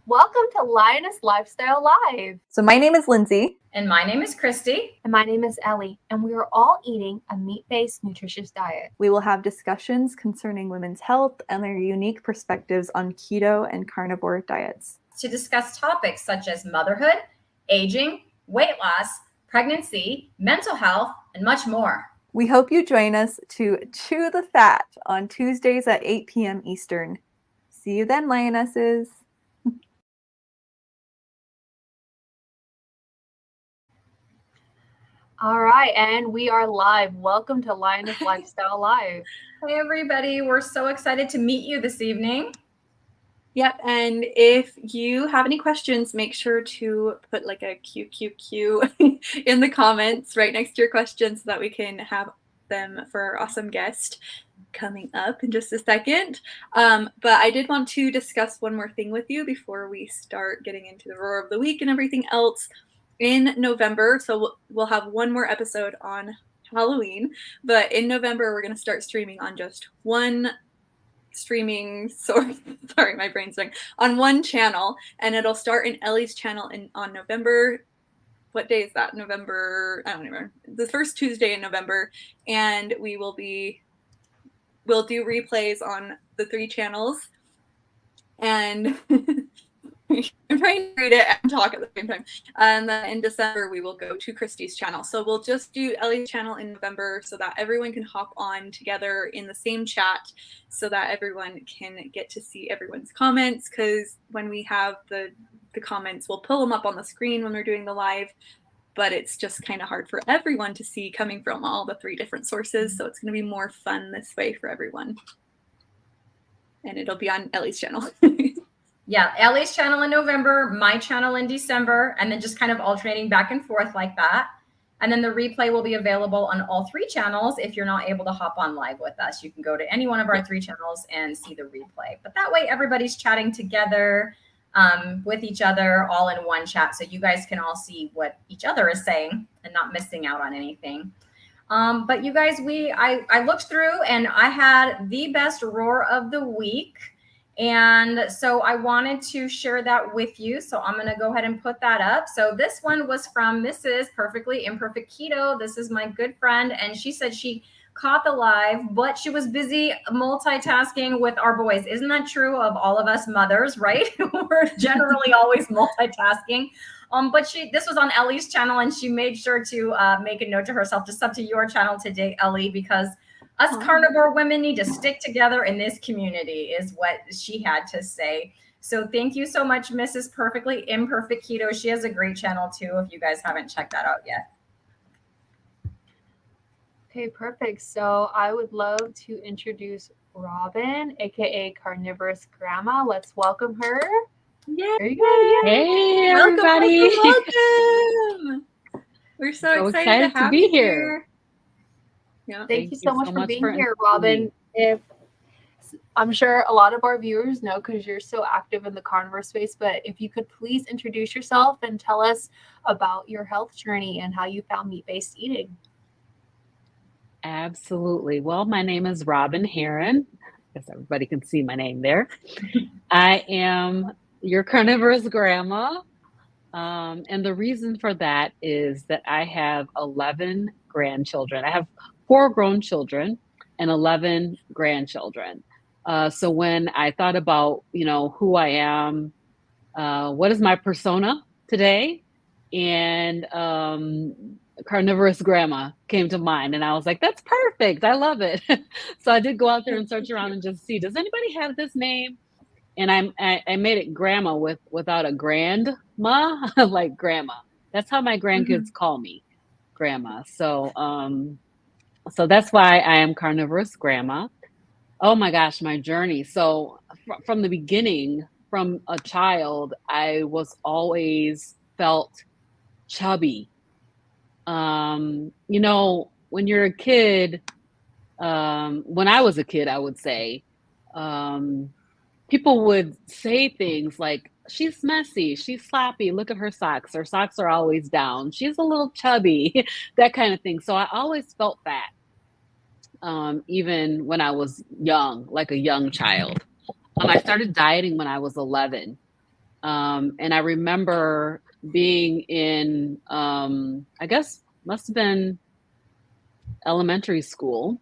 Welcome to Lioness Lifestyle Live. So my name is Lindsay. And my name is Christy. And my name is Ellie. And we are all eating a meat-based, nutritious diet. We will have discussions concerning women's health and their unique perspectives on keto and carnivore diets. To discuss topics such as motherhood, aging, weight loss, pregnancy, mental health, and much more. We hope you join us to Chew the Fat on Tuesdays at 8 p.m. Eastern. See you then, Lionesses. All right, and we are live. Welcome to Lioness Lifestyle Live. Hey, everybody. We're so excited to meet you this evening. Yep, and if you have any questions, make sure to put like a QQQ in the comments right next to your questions so that we can have them for our awesome guest coming up in just a second. But I did want to discuss one more thing with you before we start getting into the roar of the week and everything else. In November, so we'll have one more episode on Halloween, but in November we're going to start streaming on just one streaming source. Sorry, my brain's going on one channel, and it'll start in Ellie's channel on November. What day is that? November, I don't remember. The first Tuesday in November, and we'll do replays on the 3 channels, and I'm trying to read it and talk at the same time. And then in December, we will go to Christy's channel. So we'll just do Ellie's channel in November so that everyone can hop on together in the same chat so that everyone can get to see everyone's comments. Because when we have the comments, we'll pull them up on the screen when we're doing the live. But it's just kind of hard for everyone to see coming from all the 3 different sources. So it's going to be more fun this way for everyone. And it'll be on Ellie's channel. Yeah, Ellie's channel in November, my channel in December, and then just kind of alternating back and forth like that. And then the replay will be available on all 3 channels. If you're not able to hop on live with us, you can go to any one of our 3 channels and see the replay. But that way, everybody's chatting together with each other, all in one chat. So you guys can all see what each other is saying and not missing out on anything. But you guys, I looked through and I had the best roar of the week. And so I wanted to share that with you. So I'm going to go ahead and put that up. So this one was from Mrs. Perfectly Imperfect Keto. This is my good friend. And she said she caught the live, but she was busy multitasking with our boys. Isn't that true of all of us mothers, right? We're generally always multitasking. But this was on Ellie's channel, and she made sure to make a note to herself to sub to your channel today, Ellie, because us carnivore women need to stick together in this community is what she had to say. So thank you so much, Mrs. Perfectly Imperfect Keto. She has a great channel too, if you guys haven't checked that out yet. Okay, perfect. So I would love to introduce Robyn, aka Carnivorous Grandma. Let's welcome her. Yeah. There you go. Hey, everybody. Welcome. We're so excited to have you here. Yeah. Thank you so much for being here, Robyn. I'm sure a lot of our viewers know because you're so active in the carnivore space, but if you could please introduce yourself and tell us about your health journey and how you found meat-based eating. Absolutely. Well, my name is Robyn Herron. I guess everybody can see my name there. I am your carnivorous grandma. And the reason for that is that I have 11 grandchildren. I have 4 grown children and 11 grandchildren. So when I thought about, who I am, what is my persona today, and carnivorous grandma came to mind, and I was like, that's perfect. I love it. So I did go out there and search around and just see, does anybody have this name? And I made it grandma without a grandma, like grandma. That's how my grandkids call me, grandma. So that's why I am carnivorous grandma. Oh my gosh, my journey. So from the beginning, from a child, I was always felt chubby. When you're a kid, when I was a kid, I would say, people would say things like, she's messy, she's sloppy, look at her socks are always down, she's a little chubby, that kind of thing. So I always felt fat, even when I was young, like a young child. I started dieting when I was 11. And I remember being in, I guess must have been elementary school,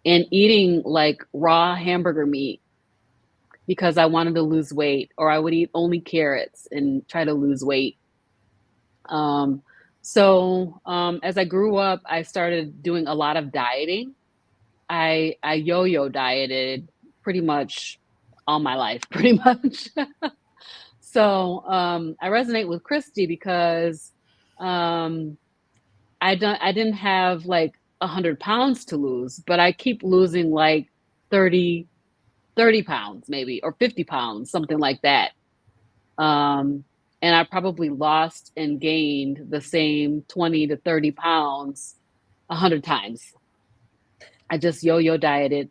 and eating like raw hamburger meat because I wanted to lose weight, or I would eat only carrots and try to lose weight. As I grew up, I started doing a lot of dieting. I yo-yo dieted pretty much all my life, pretty much. I resonate with Christy because I didn't have like 100 pounds to lose, but I keep losing like 30 pounds maybe, or 50 pounds, something like that. And I probably lost and gained the same 20 to 30 pounds 100 times. I just yo-yo dieted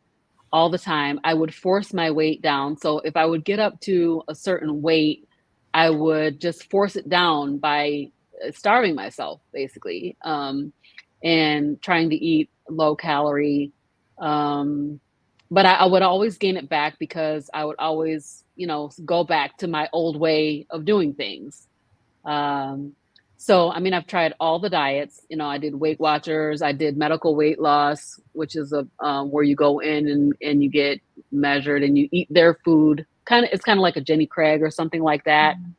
all the time. I would force my weight down. So if I would get up to a certain weight, I would just force it down by starving myself, basically, and trying to eat low calorie. But I would always gain it back because I would always, go back to my old way of doing things. I've tried all the diets. I did Weight Watchers. I did medical weight loss, which is where you go in and you get measured and you eat their food. It's kind of like a Jenny Craig or something like that. Mm-hmm.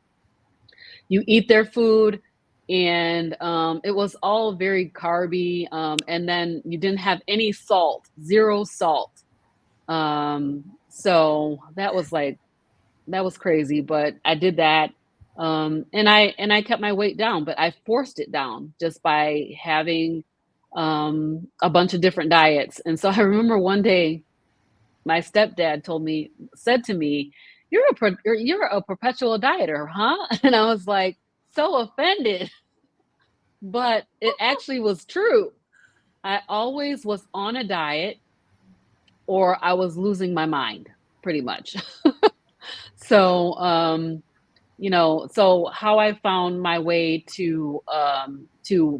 You eat their food, and it was all very carby. And then you didn't have any salt, 0 salt. So that was crazy, but I did that. And I kept my weight down, but I forced it down just by having a bunch of different diets. And so I remember one day my stepdad said to me, you're a perpetual dieter, huh? And I was like, so offended, but it actually was true. I always was on a diet, or I was losing my mind, pretty much. So how I found my way to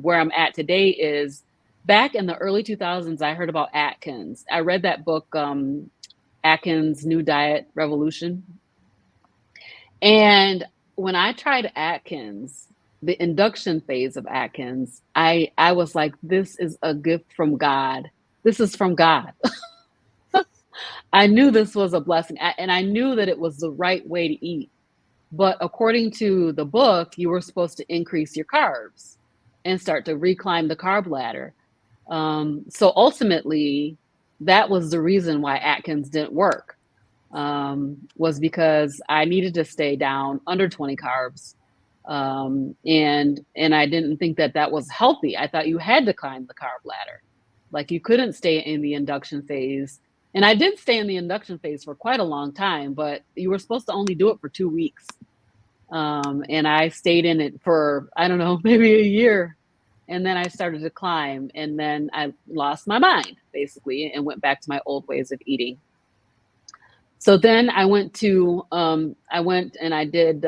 where I'm at today is back in the early 2000s, I heard about Atkins. I read that book, Atkins' New Diet Revolution. And when I tried Atkins, the induction phase of Atkins, I was like, this is a gift from God. This is from God. I knew this was a blessing, and I knew that it was the right way to eat. But according to the book, you were supposed to increase your carbs and start to reclimb the carb ladder. So ultimately, that was the reason why Atkins didn't work, was because I needed to stay down under 20 carbs. And I didn't think that was healthy. I thought you had to climb the carb ladder. Like you couldn't stay in the induction phase. And I did stay in the induction phase for quite a long time, but you were supposed to only do it for 2 weeks. And I stayed in it for, I don't know, maybe a year. And then I started to climb, and then I lost my mind, basically, and went back to my old ways of eating. So then I went and I did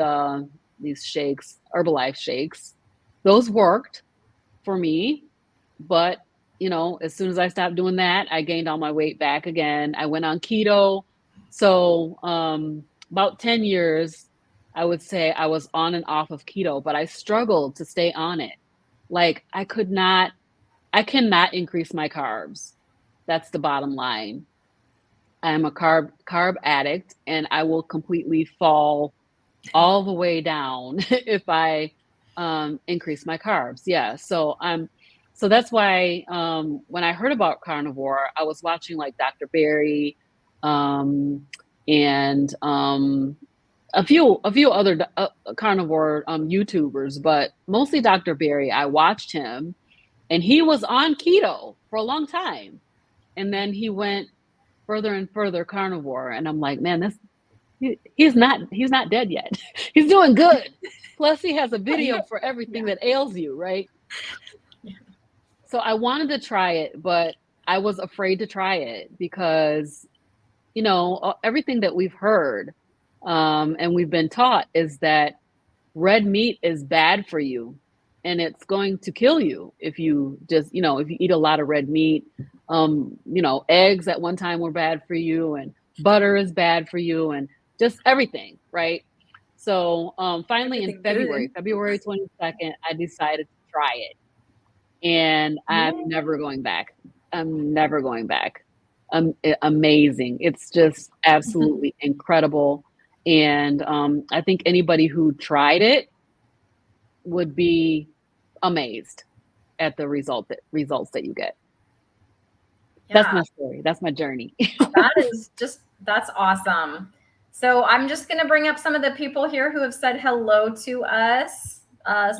these shakes, Herbalife shakes. Those worked for me, but as soon as I stopped doing that, I gained all my weight back again. I went on keto. So about 10 years, I would say I was on and off of keto, but I struggled to stay on it. Like I cannot increase my carbs. That's the bottom line. I am a carb addict, and I will completely fall all the way down if I increase my carbs. Yeah. So that's why when I heard about carnivore, I was watching like Dr. Berry and a few other carnivore YouTubers, but mostly Dr. Berry. I watched him, and he was on keto for a long time, and then he went further and further carnivore, and I'm like, man, he's not dead yet. He's doing good. Plus, he has a video for everything that ails you, right? So I wanted to try it, but I was afraid to try it because, everything that we've heard and we've been taught is that red meat is bad for you, and it's going to kill you if you just, if you eat a lot of red meat. Eggs at one time were bad for you, and butter is bad for you, and just everything, right? So finally in Everything February 22nd, I decided to try it. And I'm never going back. I'm never going back. Amazing. It's just absolutely incredible. And I think anybody who tried it would be amazed at the results that you get. Yeah. That's my story. That's my journey. That's awesome. So I'm just going to bring up some of the people here who have said hello to us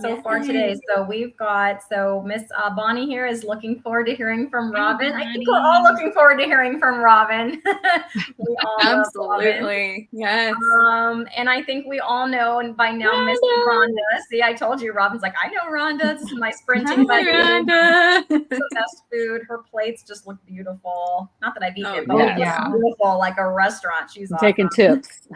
so far today. So we've got, Miss Bonnie here is looking forward to hearing from Robyn. I think we're all looking forward to hearing from Robyn. We all absolutely. Yes. And I think we all know, and by now, Miss Rhonda. See, I told you, Robyn's like, I know Rhonda. This is my sprinting buddy. Rhonda. It's the best food. Her plates just look beautiful. Not that I've eaten it, but yes. it looks beautiful, like a restaurant. She's awesome. Taking tips.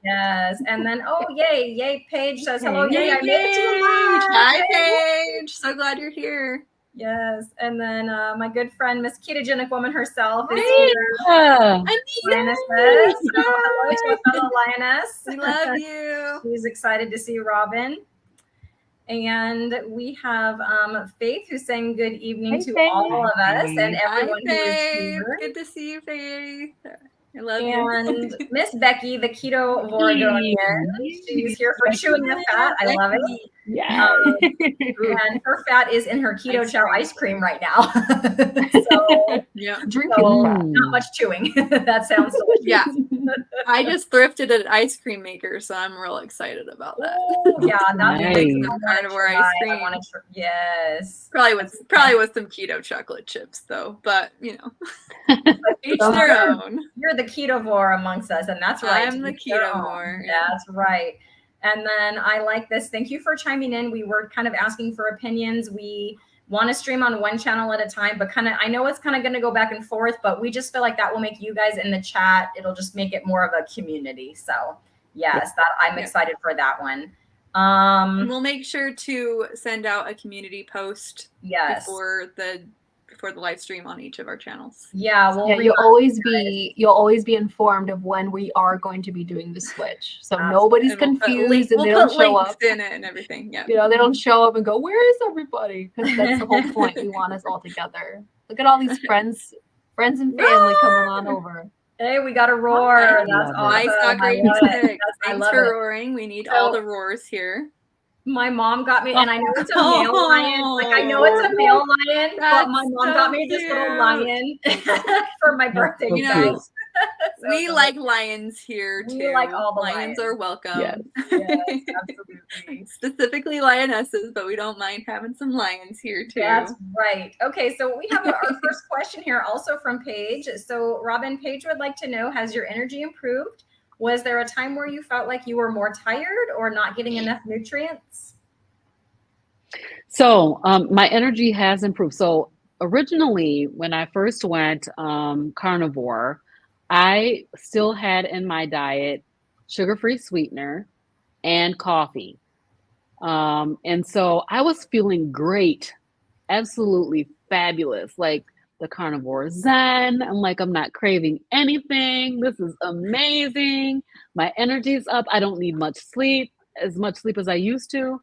Yes. And then, yay, Paige says hello. Yay, I made it to the live. Hi, Paige. So glad you're here. Yes. And then my good friend, Miss Ketogenic Woman herself is here. Lioness says, hello to a fellow Lioness. We love you. She's excited to see Robyn. And we have Faith, who's saying good evening to all of us and everyone who is here. Good to see you, Faith. I love you. And Miss Becky, the keto Oregonian, she's here for chewing the fat. I love it. Yeah. And her fat is in her keto chow ice cream right now. So drinking not much chewing. That sounds delicious. Yeah. I just thrifted an ice cream maker, so I'm real excited about that. Ooh, yeah, that's nice. Carnivore ice cream. Yes. Probably with some keto chocolate chips though, but you know. Each their own. You're the ketovore amongst us, and that's right. I'm the ketovore. That's right. And then I like this. Thank you for chiming in. We were kind of asking for opinions. We want to stream on one channel at a time, but I know it's kind of going to go back and forth, but we just feel like that will make you guys in the chat. It'll just make it more of a community. So yes, I'm excited for that one. We'll make sure to send out a community post before the live stream on each of our channels. Yeah, you'll always be informed of when we are going to be doing the switch, so nobody's confused and they don't show up in it and everything. Yeah, they don't show up and go, "Where is everybody?" Because that's the whole point. We want us all together. Look at all these friends and family coming on over. Hey, we got a roar. That's awesome. I saw great music. Thanks for roaring. We need all the roars here. My mom got me, and I know it's a male lion. Like I know it's a male lion, but my mom got me this little lion for my birthday. You know, we like lions here too. We like all the lions are welcome. Yes, absolutely. Specifically lionesses, but we don't mind having some lions here too. That's right. Okay, so we have our first question here, also from Paige. So Robyn, Paige would like to know: has your energy improved? Was there a time where you felt like you were more tired or not getting enough nutrients? So my energy has improved. So originally, when I first went carnivore, I still had in my diet sugar-free sweetener and coffee. And so I was feeling great, absolutely fabulous. Like the carnivore zen. I'm like, I'm not craving anything. This is amazing. My energy's up. I don't need as much sleep as I used to.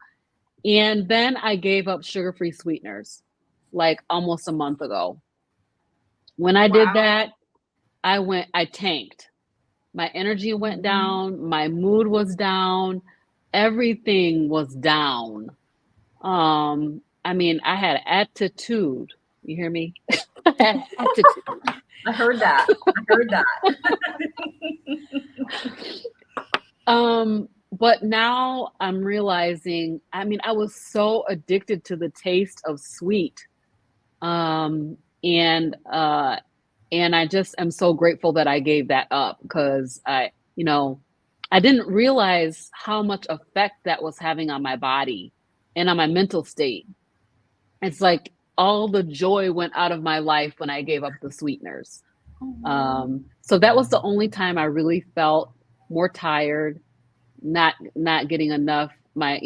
And then I gave up sugar-free sweeteners like almost a month ago. When I did that, I tanked. My energy went down. My mood was down. Everything was down. I mean, I had attitude. You hear me? I heard that. But now I'm realizing, I mean, I was so addicted to the taste of sweet. And I just am so grateful that I gave that up, because I didn't realize how much effect that was having on my body and on my mental state. It's like all the joy went out of my life when I gave up the sweeteners. So that was the only time I really felt more tired, not getting enough. I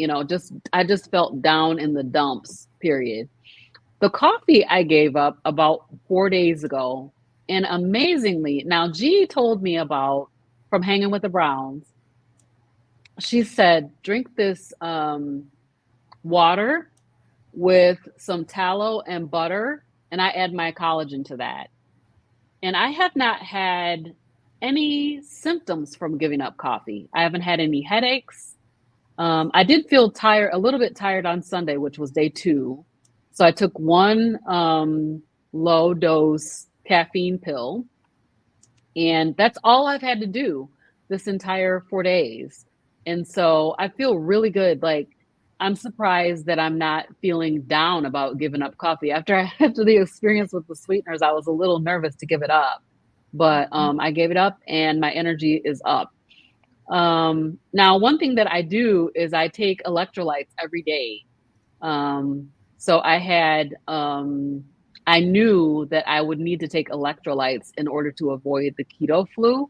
just felt down in the dumps, period. The coffee I gave up about 4 days ago. And amazingly, now G told me about from hanging with the Browns. she said, drink this water with some tallow and butter, and I add my collagen to that. And I have not had any symptoms from giving up coffee. I haven't had any headaches. I did feel a little bit tired on Sunday, which was day 2. So I took one low dose caffeine pill, and that's all I've had to do this entire 4 days. And so I feel really good. Like, I'm surprised that I'm not feeling down about giving up coffee. After the experience with the sweeteners, I was a little nervous to give it up, but I gave it up and my energy is up. Now, one thing that I do is I take electrolytes every day. So I knew that I would need to take electrolytes in order to avoid the keto flu,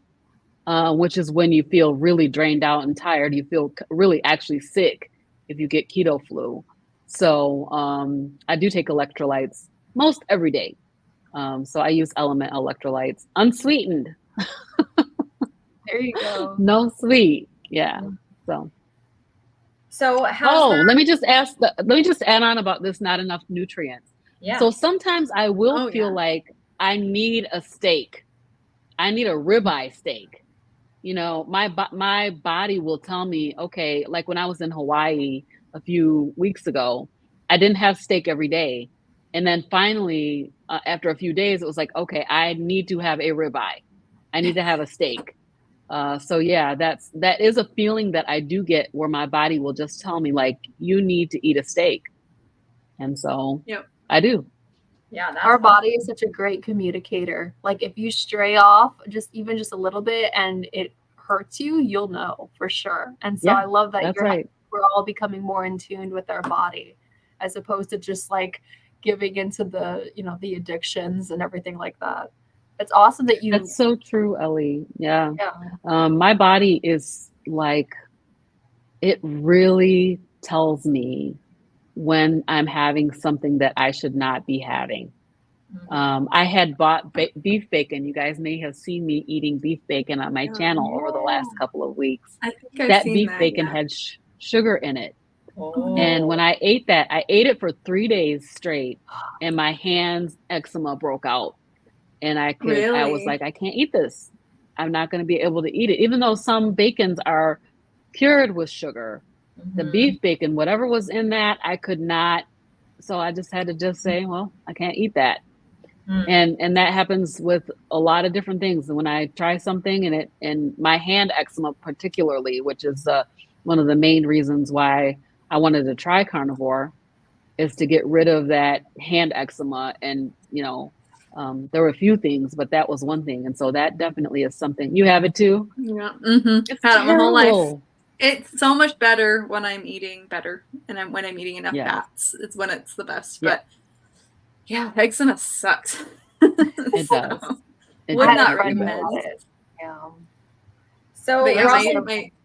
which is when you feel really drained out and tired. You feel really actually sick if you get keto flu. So I do take electrolytes most every day. So I use Element electrolytes, unsweetened. There you go. No sweet. Yeah. So let me just add on about this, not enough nutrients. Yeah. So sometimes I will feel like I need a steak. I need a ribeye steak. You know, my body will tell me, okay, like when I was in Hawaii a few weeks ago, I didn't have steak every day. And then finally, after a few days, it was like, okay, I need to have a ribeye. I need to have a steak. So yeah, that is a feeling that I do get where my body will just tell me, like, you need to eat a steak. And so I do. Yeah, our body is such a great communicator. Like, if you stray off even just a little bit and it hurts you, you'll know for sure. And so I love that we're all becoming more in tune with our body, as opposed to just like giving into the, the addictions and everything like that. It's awesome that you. That's so true, Ellie. Yeah. My body is like, it really tells me when I'm having something that I should not be having. I had bought beef bacon. You guys may have seen me eating beef bacon on my channel over the last couple of weeks. I think I've that seen beef that, bacon had sugar in it. And when I ate it for 3 days straight, and my hands eczema broke out. And I was like, I can't eat this. I'm not going to be able to eat it. Even though some bacons are cured with sugar, the beef bacon, whatever was in that, I could not. So I just had to say, well, I can't eat that. And that happens with a lot of different things. And when I try something and my hand eczema particularly, which is one of the main reasons why I wanted to try carnivore, is to get rid of that hand eczema. And, there were a few things, but that was one thing. And so that definitely is something. You have it too? Yeah. It's had it my whole life. It's so much better when I'm eating better, and when I'm eating enough fats. It's when it's the best. But yeah, eczema sucks. It does. Would not recommend it. Yeah. So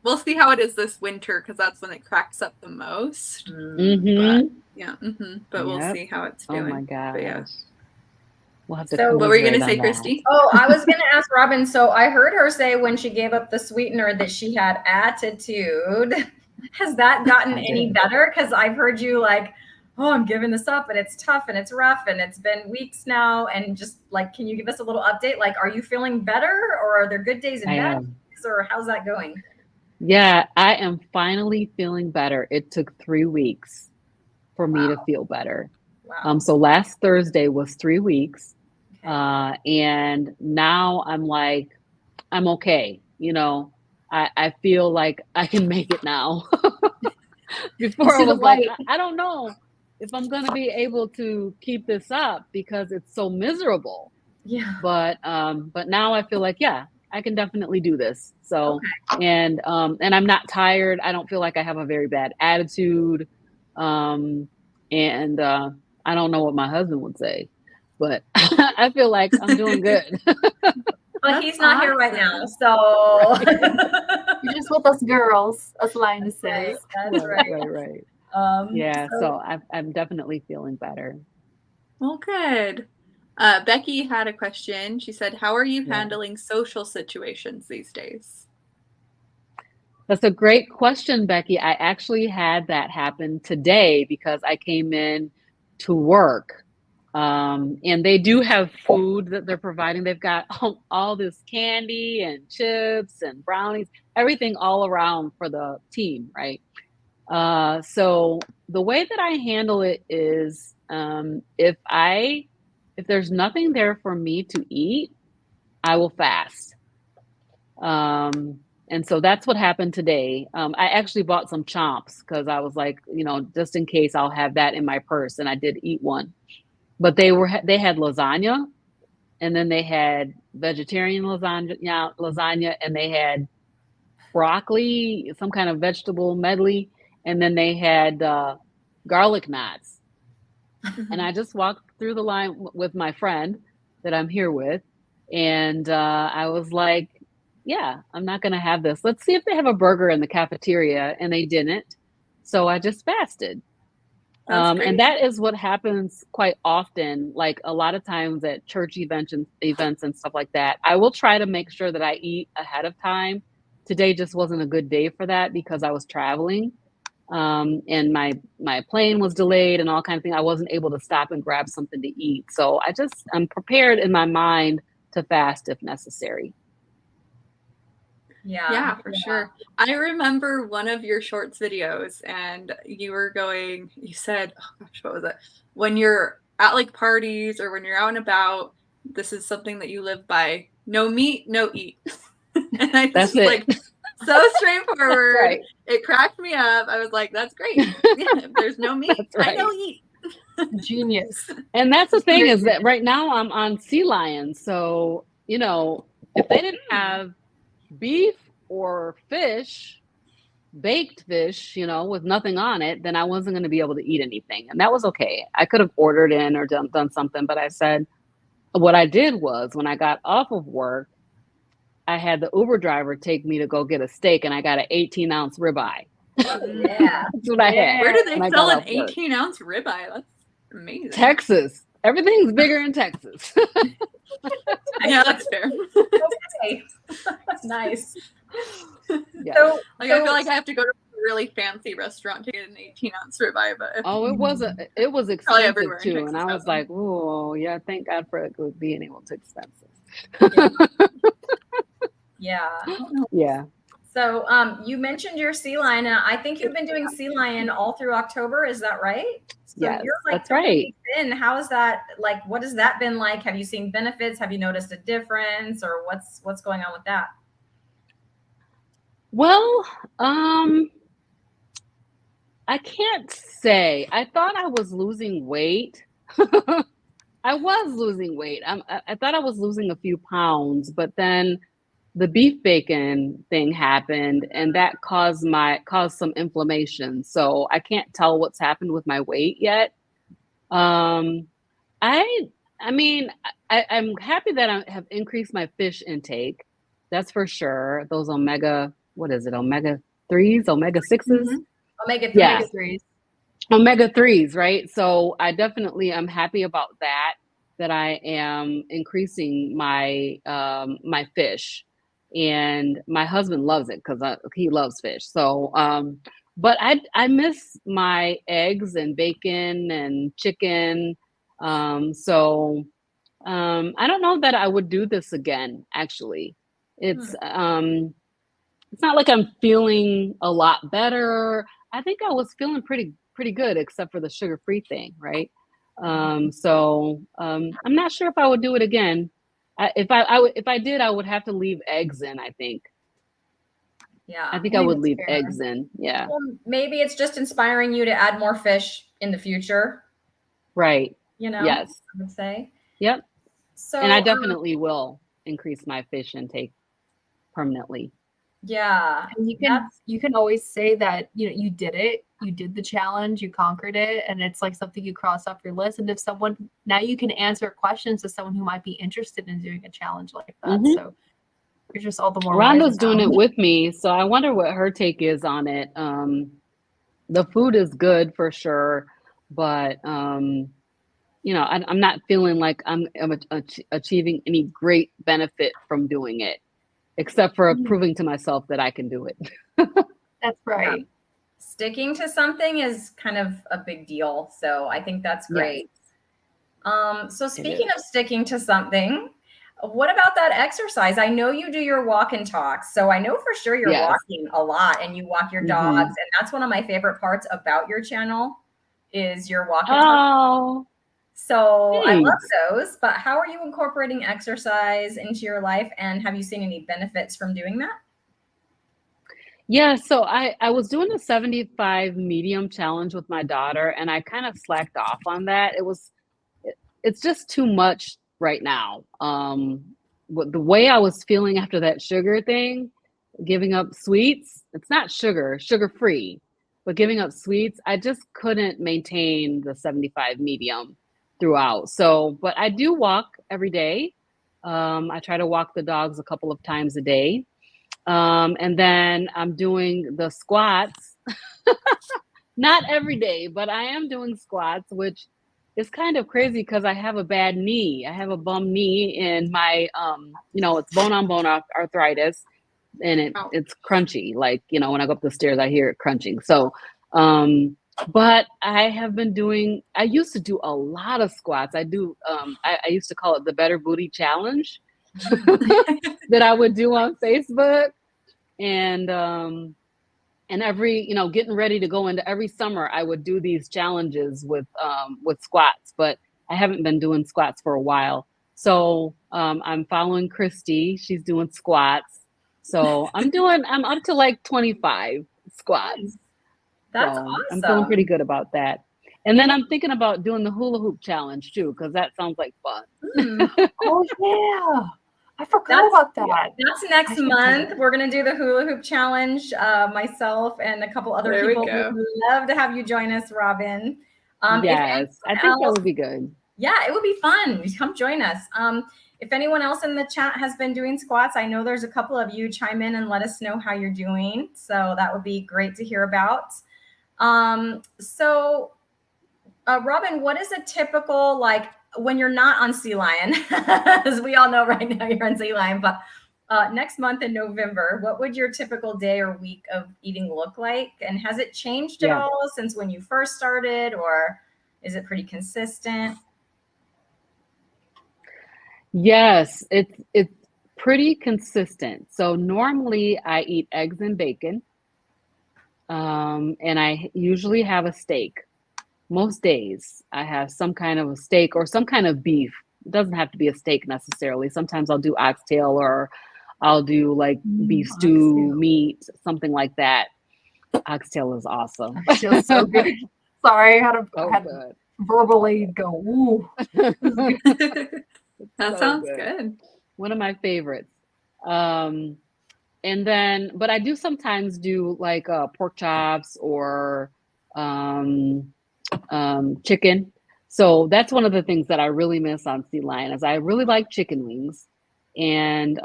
we'll see how it is this winter, because that's when it cracks up the most. But we'll see how it's doing. Oh my gosh. We'll have to. So what were you going to say, Christy? Oh, I was going to ask Robyn. So I heard her say when she gave up the sweetener that she had attitude. Has that gotten any better? Because I've heard you like, oh, I'm giving this up and it's tough and it's rough and it's been weeks now. And just like, can you give us a little update? Like, are you feeling better, or are there good days and bad days, or how's that going? Yeah, I am finally feeling better. It took 3 weeks for me to feel better. Wow. So last Thursday was 3 weeks. And now I'm like, I'm okay. I feel like I can make it now. Before I was like, I don't know if I'm going to be able to keep this up because it's so miserable. Yeah. But now I feel like, I can definitely do this. So, and I'm not tired. I don't feel like I have a very bad attitude. And I don't know what my husband would say, but I feel like I'm doing good. But he's not here right now, so you're just with us girls, us Lionesses. That's right. Right. So I'm definitely feeling better. Well, good. Becky had a question. She said, how are you handling social situations these days? That's a great question, Becky. I actually had that happen today because I came in to work. And they do have food that they're providing. They've got all this candy and chips and brownies, everything all around for the team, right? So the way that I handle it is if there's nothing there for me to eat, I will fast. And so that's what happened today. I actually bought some chomps because I was like, just in case I'll have that in my purse. And I did eat one, but they had lasagna, and then they had vegetarian lasagna, and they had broccoli, some kind of vegetable medley, and then they had garlic knots. And I just walked through the line with my friend that I'm here with, and I was like, yeah, I'm not going to have this. Let's see if they have a burger in the cafeteria. And they didn't. So I just fasted. And that is what happens quite often. Like a lot of times at church events and stuff like that, I will try to make sure that I eat ahead of time. Today just wasn't a good day for that because I was traveling. And my plane was delayed and all kinds of things. I wasn't able to stop and grab something to eat. So I'm prepared in my mind to fast if necessary. Yeah, for sure. I remember one of your shorts videos, and you said, oh gosh, what was it? When you're at like parties or when you're out and about, this is something that you live by. No meat, no eat. And I just like so straightforward. Right. It cracked me up. I was like, that's great. Yeah, if there's no meat, right. I don't eat. Genius. And that's the thing is that right now I'm on Sea Lion. So, if they didn't have beef or fish, baked fish, with nothing on it, then I wasn't going to be able to eat anything. And that was okay. I could have ordered in or done something, but I said, what I did was when I got off of work, I had the Uber driver take me to go get a steak, and I got an 18-ounce ribeye. Yeah. That's what I had. Where do they sell an 18-ounce ribeye? That's amazing. Texas. Everything's bigger in Texas. Yeah, that's fair. Okay. Nice. Yeah. So I feel like I have to go to a really fancy restaurant to get an 18-ounce ribeye, but it was expensive too, and I was like, oh yeah, thank God for it being able to expensive. Yeah. So you mentioned your Sea Lion, and I think you've been doing Sea Lion all through October. Is that right? So yes, that's right. How is that? Like, what has that been like? Have you seen benefits? Have you noticed a difference, or what's going on with that? Well, I can't say. I thought I was losing weight. I was losing weight. I thought I was losing a few pounds, but then the beef bacon thing happened, and that caused some inflammation. So I can't tell what's happened with my weight yet. I'm happy that I have increased my fish intake. That's for sure. Those omega 3s, omega 6s, Omega 3s. Omega 3s, right? So I definitely am happy about that I am increasing my my fish. And my husband loves it because he loves fish. So, but I miss my eggs and bacon and chicken. So I don't know that I would do this again. Actually, it's not like I'm feeling a lot better. I think I was feeling pretty good, except for the sugar-free thing, right? So I'm not sure if I would do it again. If I did, I would have to leave eggs in, I think. Yeah. I think I would leave eggs in. Yeah. Well, maybe it's just inspiring you to add more fish in the future. Right. Yes. I would say. Yep. So, and I definitely will increase my fish intake permanently. Yeah. And you can always say that, you did it. You did the challenge, you conquered it, and it's like something you cross off your list. And if now you can answer questions to someone who might be interested in doing a challenge like that. Mm-hmm. So you're just all the more. Rhonda's doing it with me, so I wonder what her take is on it. The food is good for sure, but I'm not feeling like I'm achieving any great benefit from doing it. except for proving to myself that I can do it. That's right. Yeah. Sticking to something is kind of a big deal. So I think that's great. Yes. So speaking of sticking to something, what about that exercise? I know you do your walk and talks. So I know for sure you're walking a lot and you walk your dogs. And that's one of my favorite parts about your channel is your walk and talk. So thanks. I love those, but how are you incorporating exercise into your life? And have you seen any benefits from doing that? Yeah, so I was doing the 75 medium challenge with my daughter, and I kind of slacked off on that. It's just too much right now. The way I was feeling after that sugar thing, giving up sweets, it's not sugar-free, but giving up sweets, I just couldn't maintain the 75 medium throughout. So, but I do walk every day. I try to walk the dogs a couple of times a day. And then I'm doing the squats, not every day, but I am doing squats, which is kind of crazy because I have a bad knee. I have a bum knee and my, it's bone on bone arthritis and it's crunchy. Like, when I go up the stairs, I hear it crunching. So, but I have been I used to do a lot of squats. I used to call it the Better Booty Challenge that I would do on Facebook. And every, getting ready to go into every summer, I would do these challenges with squats, but I haven't been doing squats for a while. So I'm following Christy. She's doing squats. So I'm up to like 25 squats. That's awesome. I'm feeling pretty good about that. And then I'm thinking about doing the hula hoop challenge too, because that sounds like fun. Oh yeah. I forgot about that. That's next month. We're going to do the hula hoop challenge. Myself and a couple other people would love to have you join us, Robyn. Yes, I think that would be good. Yeah, it would be fun. Come join us. If anyone else in the chat has been doing squats, I know there's a couple of you. Chime in and let us know how you're doing. So that would be great to hear about. Robyn, what is a typical, when you're not on Sea Lion, as we all know right now you're on Sea Lion, but next month in November, what would your typical day or week of eating look like? And has it changed at all since when you first started, or is it pretty consistent? Yes, it's pretty consistent. So normally I eat eggs and bacon, and I usually have a steak. Most days I have some kind of a steak or some kind of beef. It doesn't have to be a steak necessarily. Sometimes I'll do oxtail or I'll do like beef stew, meat, something like that. Oxtail is awesome. Oxtail's so good. Sorry, I had to verbally go, ooh. That sounds good. One of my favorites. And then, but I do sometimes do like pork chops or chicken. So that's one of the things that I really miss on Sea Lion is I really like chicken wings and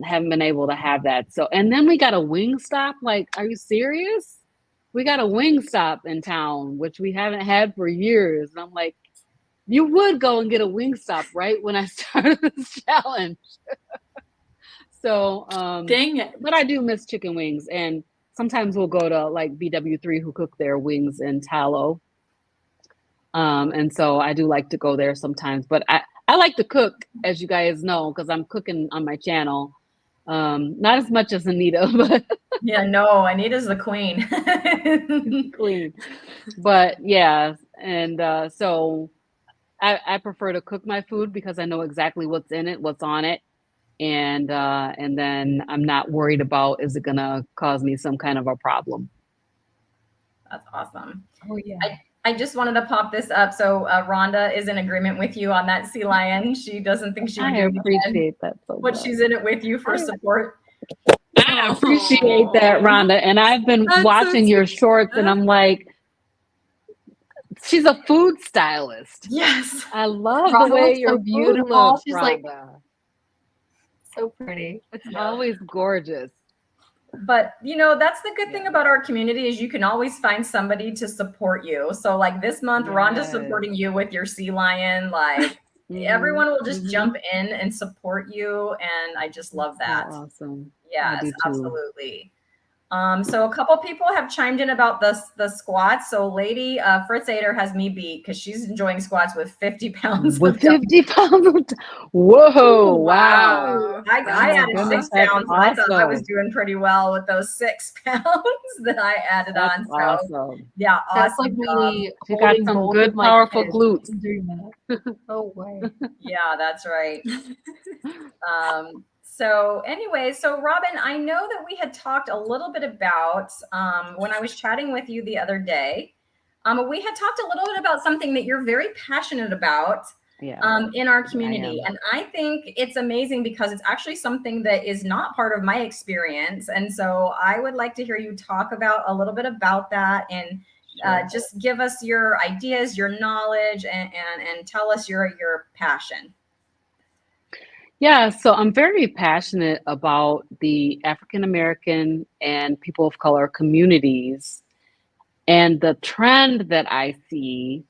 haven't been able to have that. So, and then we got a wing stop. Like, are you serious? We got a wing stop in town, which we haven't had for years. And I'm like, you would go and get a wing stop right when I started this challenge. So, dang it. But I do miss chicken wings. And sometimes we'll go to like BW3 who cook their wings in tallow. And so I do like to go there sometimes, but I like to cook, as you guys know, because I'm cooking on my channel. Not as much as Anita, but yeah, no, Anita's the queen. Queen. But yeah, and so I prefer to cook my food because I know exactly what's in it, what's on it, and then I'm not worried about is it gonna cause me some kind of a problem. That's awesome. Oh yeah. I just wanted to pop this up. So Rhonda is in agreement with you on that Sea Lion. She doesn't think she would do it appreciate that so but much. She's in it with you for support. I appreciate that, Rhonda. And I've been watching your shorts and I'm like, she's a food stylist. Yes. I love Rhonda the way looks your so food beautiful. looks, She's Rhonda. like so pretty. It's always gorgeous. But that's the good thing about our community is you can always find somebody to support you. So like this month, Rhonda's supporting you with your Sea Lion. Like everyone will just jump in and support you. And I just love that. So awesome. Yes, absolutely. So a couple people have chimed in about the squats. So Lady Fritz Ader has me beat because she's enjoying squats with 50 pounds. With 50 pounds. Whoa! Wow! I added 6 pounds. Awesome. I thought I was doing pretty well with those 6 pounds that I added on. So awesome. Yeah, that's like really. You got some good, powerful glutes. Oh way. Yeah, that's right. So anyway, so Robyn, I know that we had talked a little bit about when I was chatting with you the other day, we had talked a little bit about something that you're very passionate about in our community. And I think it's amazing because it's actually something that is not part of my experience. And so I would like to hear you talk about a little bit about that and just give us your ideas, your knowledge, and tell us your passion. Yeah, so I'm very passionate about the African American and people of color communities and the trend that I see.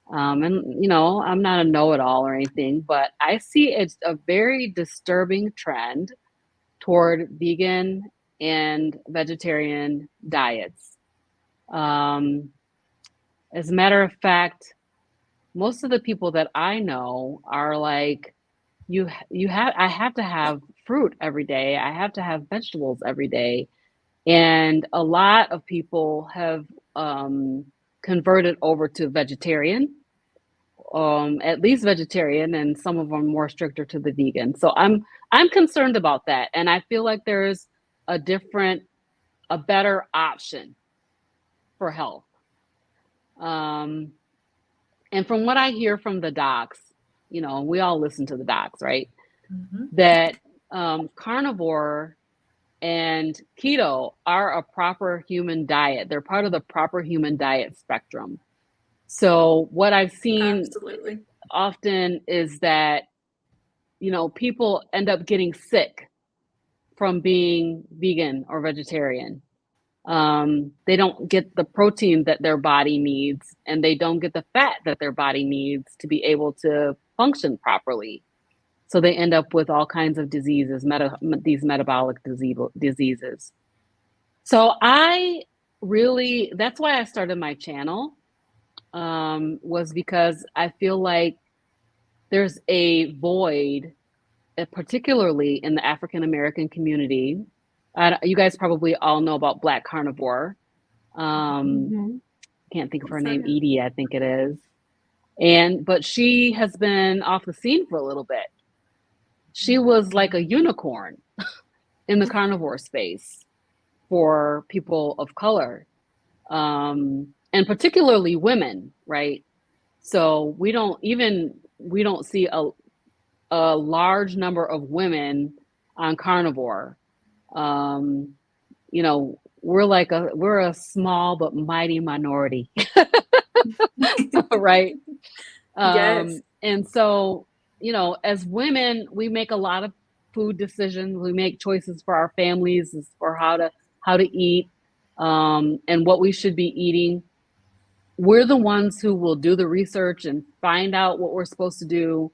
And, you know, I'm not a know-it-all or anything, but I see it's a very disturbing trend toward vegan and vegetarian diets. As a matter of fact, most of the people that I know are like, I have to have fruit every day. I have to have vegetables every day. And a lot of people have converted over to vegetarian, at least vegetarian, and some of them more stricter to the vegan. So I'm concerned about that. And I feel like there's a better option for health. And from what I hear from the docs, you know, we all listen to the docs, right? That carnivore and keto are a proper human diet. They're part of the proper human diet spectrum. So what I've seen often is that, you know, people end up getting sick from being vegan or vegetarian. They don't get the protein that their body needs, and they don't get the fat that their body needs to be able to function properly. So they end up with all kinds of diseases, these metabolic diseases. So that's why I started my channel, was because I feel like there's a void, particularly in the African American community. You guys probably all know about Black Carnivore. Can't think of her name, Edie, I think it is. But she has been off the scene for a little bit. She was like a unicorn in the carnivore space for people of color, and particularly women, right? So we don't see a large number of women on carnivore. You know, we're a small but mighty minority. Right? Yes. And so, you know, as women, we make a lot of food decisions. We make choices for our families as for how to eat, and what we should be eating. We're the ones who will do the research and find out what we're supposed to do.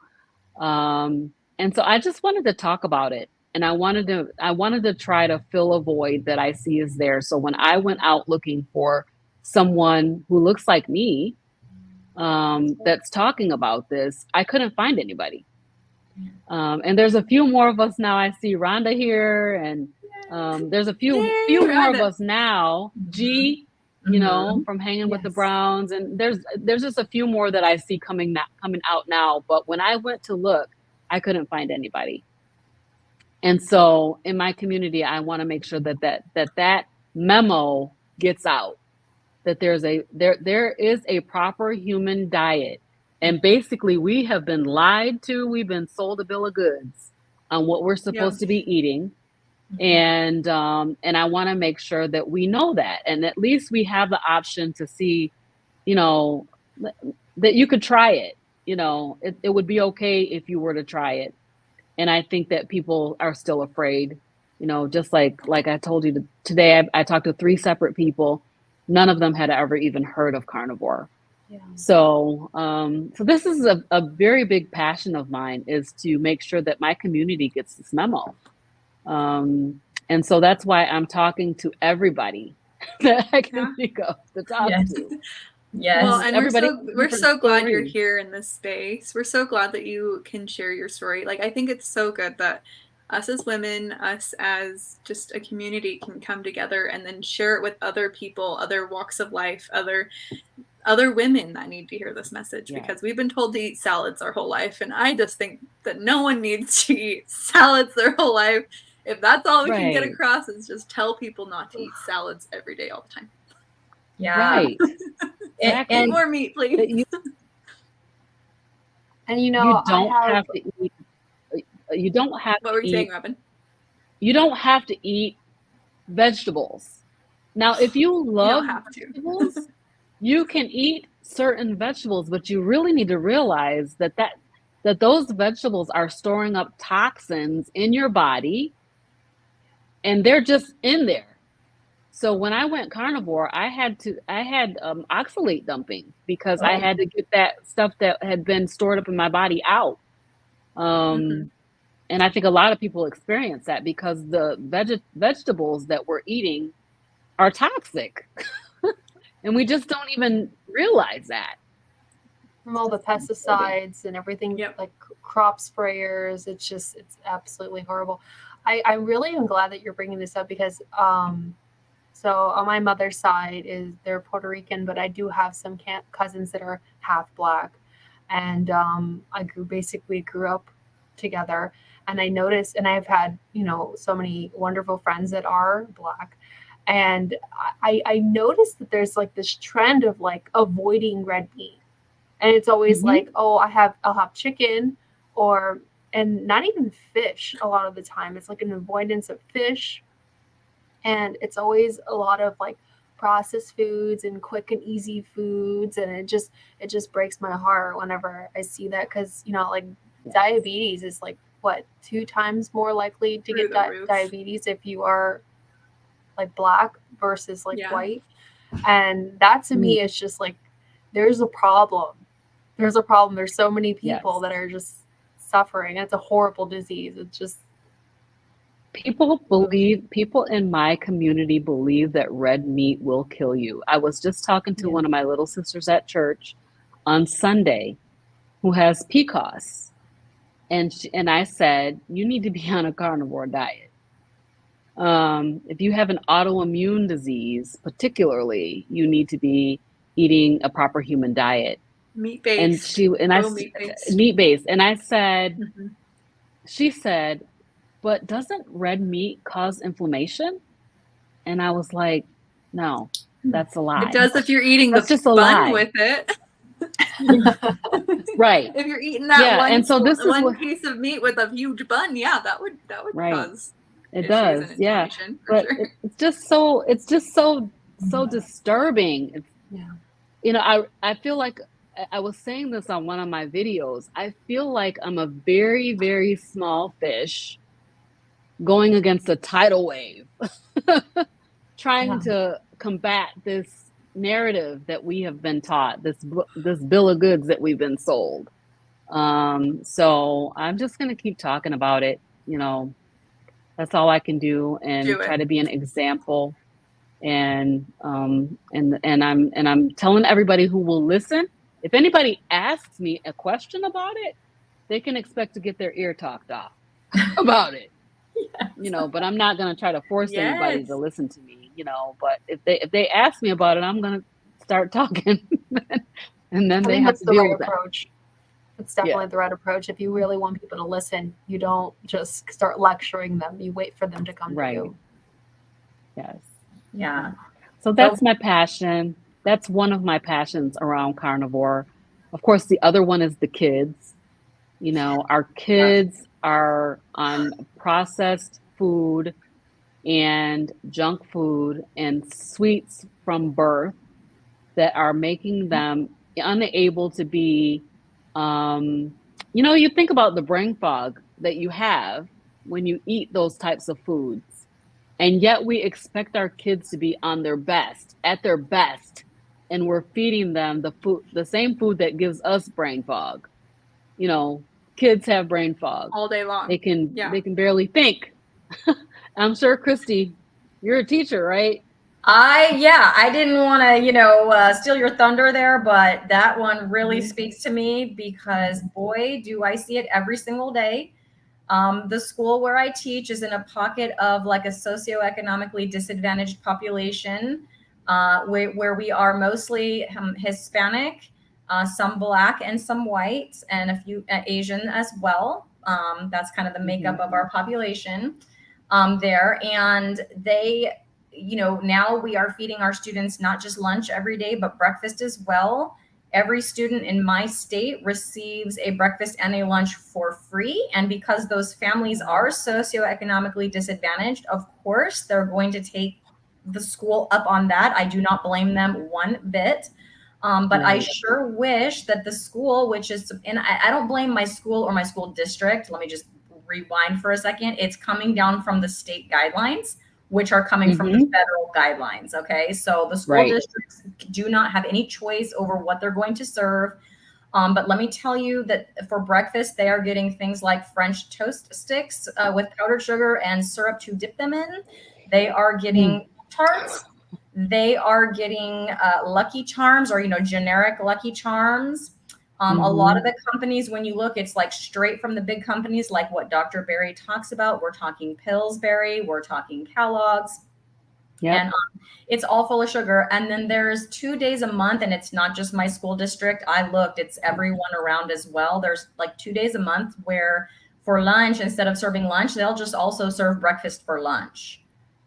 And so I just wanted to talk about it. And I wanted to try to fill a void that I see is there. So when I went out looking for someone who looks like me, that's talking about this, I couldn't find anybody. And there's a few more of us now. I see Rhonda here, and there's a few more of us now. G, you know, from Hanging with the Browns, and there's just a few more that I see coming out now. But when I went to look, I couldn't find anybody. And so in my community, I want to make sure that memo gets out, that there is a proper human diet. And basically we have been lied to. We've been sold a bill of goods on what we're supposed to be eating. And I want to make sure that we know that, and at least we have the option to see, you know, that you could try it. You know, it would be okay if you were to try it. And I think that people are still afraid, you know, just like I told you today, I talked to 3 separate people. None of them had ever even heard of carnivore. Yeah. So, so this is a very big passion of mine, is to make sure that my community gets this memo. And so that's why I'm talking to everybody that I can think of to talk Yes. to. Yes. Well, and Everybody we're so glad you're stories. here in this space. We're so glad that you can share your story. Like, I think it's so good that us as women, us as just a community can come together and then share it with other people, other walks of life, other women that need to hear this message, because we've been told to eat salads our whole life. And I just think that no one needs to eat salads their whole life. If that's all we can get across, is just tell people not to eat salads every day all the time. Yeah. Right. Exactly. And more meat, please. And you know, you don't have to eat. You don't have. What were you saying, Robyn? You don't have to eat vegetables. Now, if you love vegetables, you can eat certain vegetables, but you really need to realize that those vegetables are storing up toxins in your body, and they're just in there. So when I went carnivore, I had oxalate dumping, because I had to get that stuff that had been stored up in my body out. And I think a lot of people experience that because the vegetables that we're eating are toxic. And we just don't even realize that. From all the pesticides and everything, like crop sprayers, it's absolutely horrible. I really am glad that you're bringing this up, because so on my mother's side they're Puerto Rican, but I do have some cousins that are half Black, and I grew up together, and I noticed, and I've had so many wonderful friends that are Black, and I noticed that there's like this trend of like avoiding red meat, and it's always like, oh, I'll have chicken, and not even fish. A lot of the time it's like an avoidance of fish. And it's always a lot of like processed foods and quick and easy foods. And it just breaks my heart whenever I see that. Cause like diabetes is like 2 times more likely to get diabetes if you are like Black versus like white. And that to me is just like, there's a problem. There's so many people that are just suffering. It's a horrible disease. It's just, people in my community believe that red meat will kill you. I was just talking to one of my little sisters at church on Sunday who has PCOS. And I said, you need to be on a carnivore diet. If you have an autoimmune disease, particularly, you need to be eating a proper human diet. Meat-based. Meat-based. And I said, she said, but doesn't red meat cause inflammation? And I was like, no, that's a lie. It does if you're eating that's the just a bun lie. with it. Right. If you're eating that and so this one piece of meat with a huge bun, that would cause it does. Yeah. But sure. It's just so disturbing. It's, I feel like I was saying this on one of my videos. I feel like I'm a very, very small fish going against a tidal wave, trying to combat this narrative that we have been taught, this bill of goods that we've been sold. So I'm just going to keep talking about it. That's all I can do, and try to be an example. And I'm telling everybody who will listen, if anybody asks me a question about it, they can expect to get their ear talked off about it. But I'm not going to try to force anybody to listen to me, but if they ask me about it, I'm going to start talking and then they have to deal with that. It's definitely the right approach. If you really want people to listen, you don't just start lecturing them. You wait for them to come to you. Yes. Yeah. So that's my passion. That's one of my passions around carnivore. Of course, the other one is the kids. Our kids are on processed food and junk food and sweets from birth that are making them unable to be, you think about the brain fog that you have when you eat those types of foods. And yet we expect our kids to be at their best and we're feeding them the same food that gives us brain fog. You know, kids have brain fog all day long. They can barely think. I'm sure, Christy, you're a teacher, right? I didn't want to, steal your thunder there, but that one really speaks to me because boy, do I see it every single day. The school where I teach is in a pocket of like a socioeconomically disadvantaged population, where we are mostly Hispanic, some Black and some white, and a few Asian as well. That's kind of the makeup of our population there. And they, now we are feeding our students not just lunch every day, but breakfast as well. Every student in my state receives a breakfast and a lunch for free. And because those families are socioeconomically disadvantaged, of course, they're going to take the school up on that. I do not blame them one bit. But I sure wish that the school, and I don't blame my school or my school district. Let me just rewind for a second. It's coming down from the state guidelines, which are coming from the federal guidelines. Okay. So the school districts do not have any choice over what they're going to serve. But let me tell you that for breakfast, they are getting things like French toast sticks with powdered sugar and syrup to dip them in. They are getting tarts. They are getting Lucky Charms or, generic Lucky Charms. A lot of the companies, when you look, it's like straight from the big companies, like what Dr. Berry talks about. We're talking Pillsbury, we're talking Kellogg's, and it's all full of sugar. And then there's 2 days a month, and it's not just my school district. I looked, it's everyone around as well. There's like 2 days a month where for lunch, instead of serving lunch, they'll just also serve breakfast for lunch.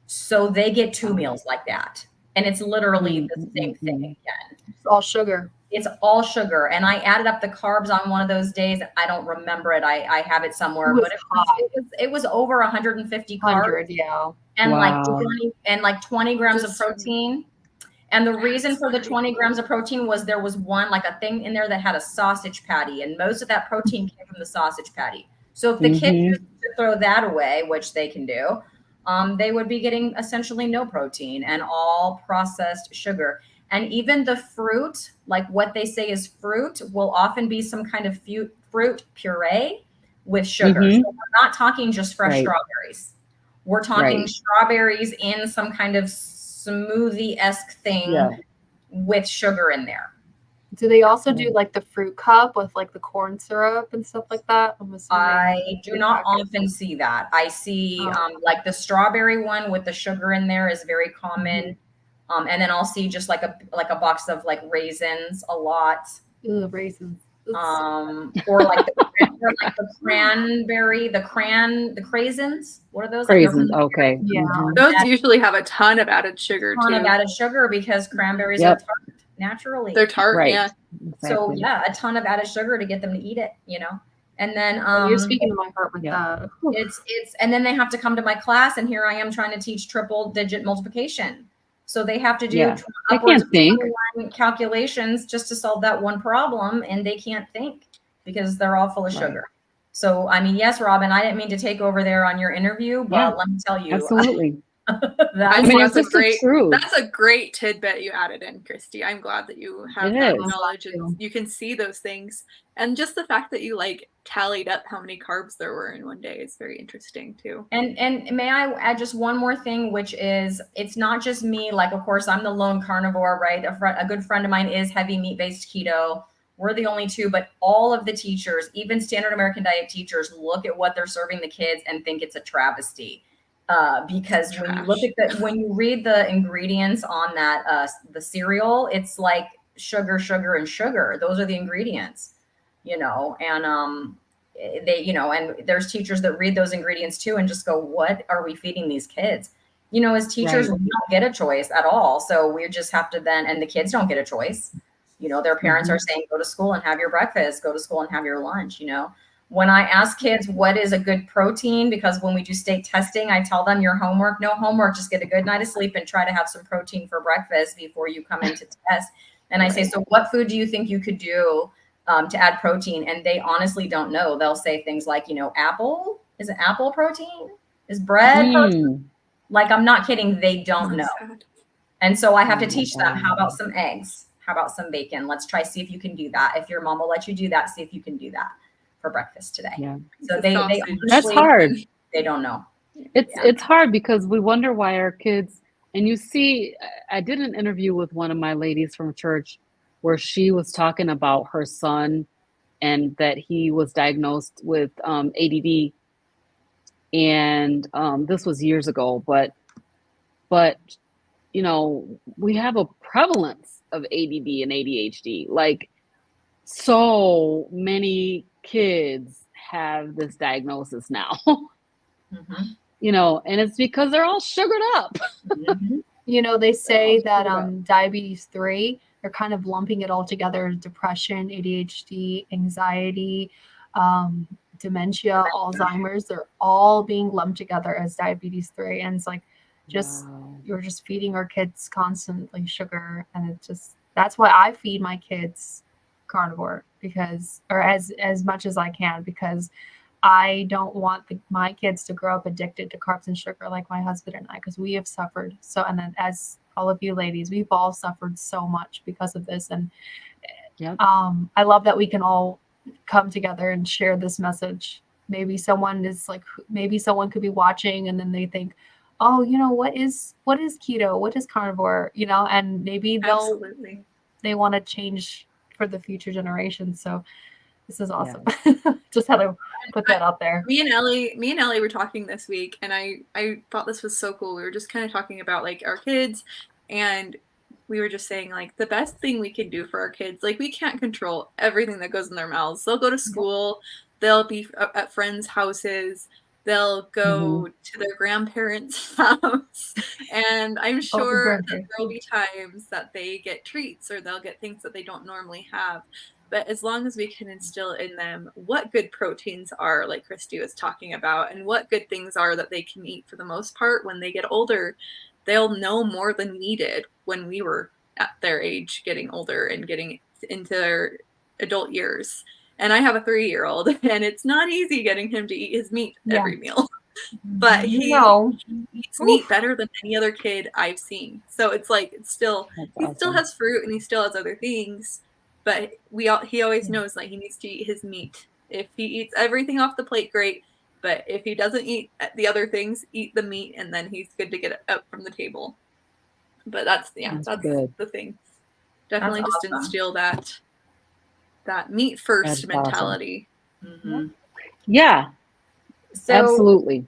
So they get 2 meals like that. And it's literally the same thing again. It's all sugar. It's all sugar. And I added up the carbs on one of those days. I don't remember it. I have it somewhere, but it was over 150 carbs. And like 20 grams of protein. And the reason for the 20 grams of protein was there was one, like a thing in there that had a sausage patty, and most of that protein came from the sausage patty. So if the kids throw that away, which they can do, they would be getting essentially no protein and all processed sugar. And even the fruit, like what they say is fruit, will often be some kind of fruit puree with sugar. So we're not talking just fresh strawberries. We're talking strawberries in some kind of smoothie-esque thing with sugar in there. Do they also do like the fruit cup with like the corn syrup and stuff like that? I do not often see that. I see like the strawberry one with the sugar in there is very common. And then I'll see just like a box of like raisins a lot. Ooh, raisins. Or like the cranberry, the craisins. What are those? Craisins, okay. Yeah. Those usually have a ton of added sugar too. Of added sugar because cranberries are tart naturally. They're tart, yeah. Exactly. So a ton of added sugar to get them to eat it, And then you're speaking to my heart with that. It's and then they have to come to my class, and here I am trying to teach triple digit multiplication. So they have to do upwards of 21 calculations just to solve that one problem, and they can't think because they're all full of sugar. So, I mean, yes, Robyn, I didn't mean to take over there on your interview, but let me tell you. Absolutely. That's a great tidbit you added in, Christy. I'm glad that you have that knowledge and you can see those things. And just the fact that you like tallied up how many carbs there were in one day is very interesting too. And may I add just one more thing, which is it's not just me. Like, of course, I'm the lone carnivore, right? A good friend of mine is heavy meat-based keto. We're the only two, but all of the teachers, even standard American diet teachers, look at what they're serving the kids and think it's a travesty. Because when you read the ingredients on that the cereal, it's like sugar, and sugar. Those are the ingredients, and they, and there's teachers that read those ingredients too and just go, what are we feeding these kids? As teachers, we don't get a choice at all. So we just have to and the kids don't get a choice. Their parents are saying, go to school and have your breakfast, go to school and have your lunch, When I ask kids what is a good protein, because when we do state testing, I tell them your homework, no homework, just get a good night of sleep and try to have some protein for breakfast before you come into test. And I say, so what food do you think you could do to add protein? And they honestly don't know. They'll say things like, apple, is it apple protein? Is bread protein? Like, I'm not kidding. They don't know. And so I have to teach them, how about some eggs? How about some bacon? Let's try, see if you can do that. If your mom will let you do that, see if you can do that for breakfast today. Yeah. So they that's hard. They don't know. It's hard because we wonder why our kids, and you see, I did an interview with one of my ladies from church where she was talking about her son and that he was diagnosed with ADD. And this was years ago, but you know, we have a prevalence of ADD and ADHD. Like, so many kids have this diagnosis now. Mm-hmm. You know, and it's because they're all sugared up. Mm-hmm. You know, they say that diabetes 3, they're kind of lumping it all together: depression, ADHD, anxiety, dementia, Alzheimer's. They're all being lumped together as diabetes 3. And it's like, you're just feeding our kids constantly sugar. And it just, that's why I feed my kids carnivore, because, or as much as I can, because I don't want my kids to grow up addicted to carbs and sugar like my husband and I, because we have suffered so. And then, as all of you ladies, we've all suffered so much because of this. And I love that we can all come together and share this message. Maybe someone could be watching and then they think, oh, you know, what is keto? What is carnivore? You know, and maybe they want to change for the future generations. So this is awesome. Yeah. Just had to put that out there. Me and Ellie were talking this week, and I thought this was so cool. We were just kind of talking about like our kids, and we were just saying like the best thing we can do for our kids, like we can't control everything that goes in their mouths. They'll go to school, they'll be at friends' houses, they'll go to their grandparents' house, and I'm sure that there'll be times that they get treats or they'll get things that they don't normally have. But as long as we can instill in them what good proteins are, like Christy was talking about, and what good things are that they can eat, for the most part, when they get older, they'll know more than we did when we were at their age, getting older and getting into their adult years. And I have a 3-year-old, and it's not easy getting him to eat his meat every meal. But he eats meat better than any other kid I've seen. So it's like, he still has fruit and he still has other things. But he always knows that he needs to eat his meat. If he eats everything off the plate, great. But if he doesn't eat the other things, eat the meat, and then he's good to get up from the table. But that's good. The thing. Definitely just instill that meat first mentality. Awesome. Mm-hmm. Yeah. So absolutely.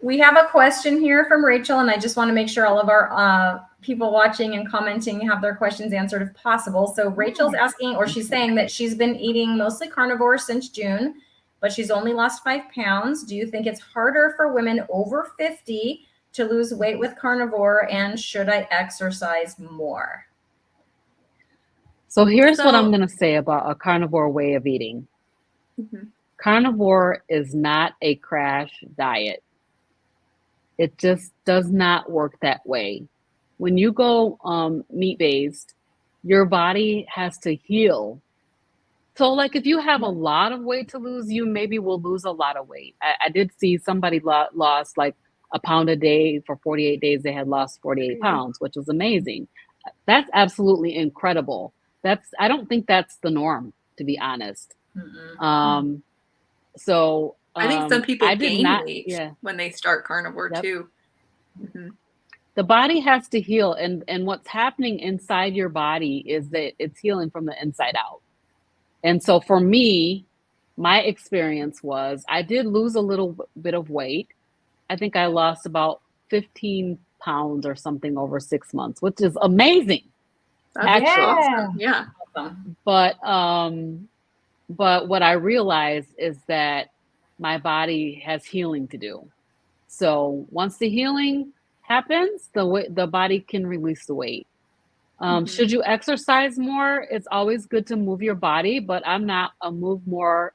We have a question here from Rachel, and I just want to make sure all of our people watching and commenting have their questions answered if possible. So Rachel's asking, or she's saying that she's been eating mostly carnivore since June, but she's only lost 5 pounds. Do you think it's harder for women over 50 to lose weight with carnivore, and should I exercise more? So here's what I'm going to say about a carnivore way of eating. Mm-hmm. Carnivore is not a crash diet. It just does not work that way. When you go meat-based, your body has to heal. So like if you have a lot of weight to lose, you maybe will lose a lot of weight. I did see somebody lost like a pound a day for 48 days. They had lost 48 pounds, which was amazing. That's absolutely incredible. I don't think that's the norm, to be honest. Mm-hmm. So I think some people gain weight when they start carnivore too. Mm-hmm. The body has to heal, and what's happening inside your body is that it's healing from the inside out. And so for me, my experience was I did lose a little bit of weight. I think I lost about 15 pounds or something over 6 months, which is amazing. That's awesome. Yeah. But what I realized is that my body has healing to do. So once the healing happens, the body can release the weight. Should you exercise more? It's always good to move your body, but I'm not a move more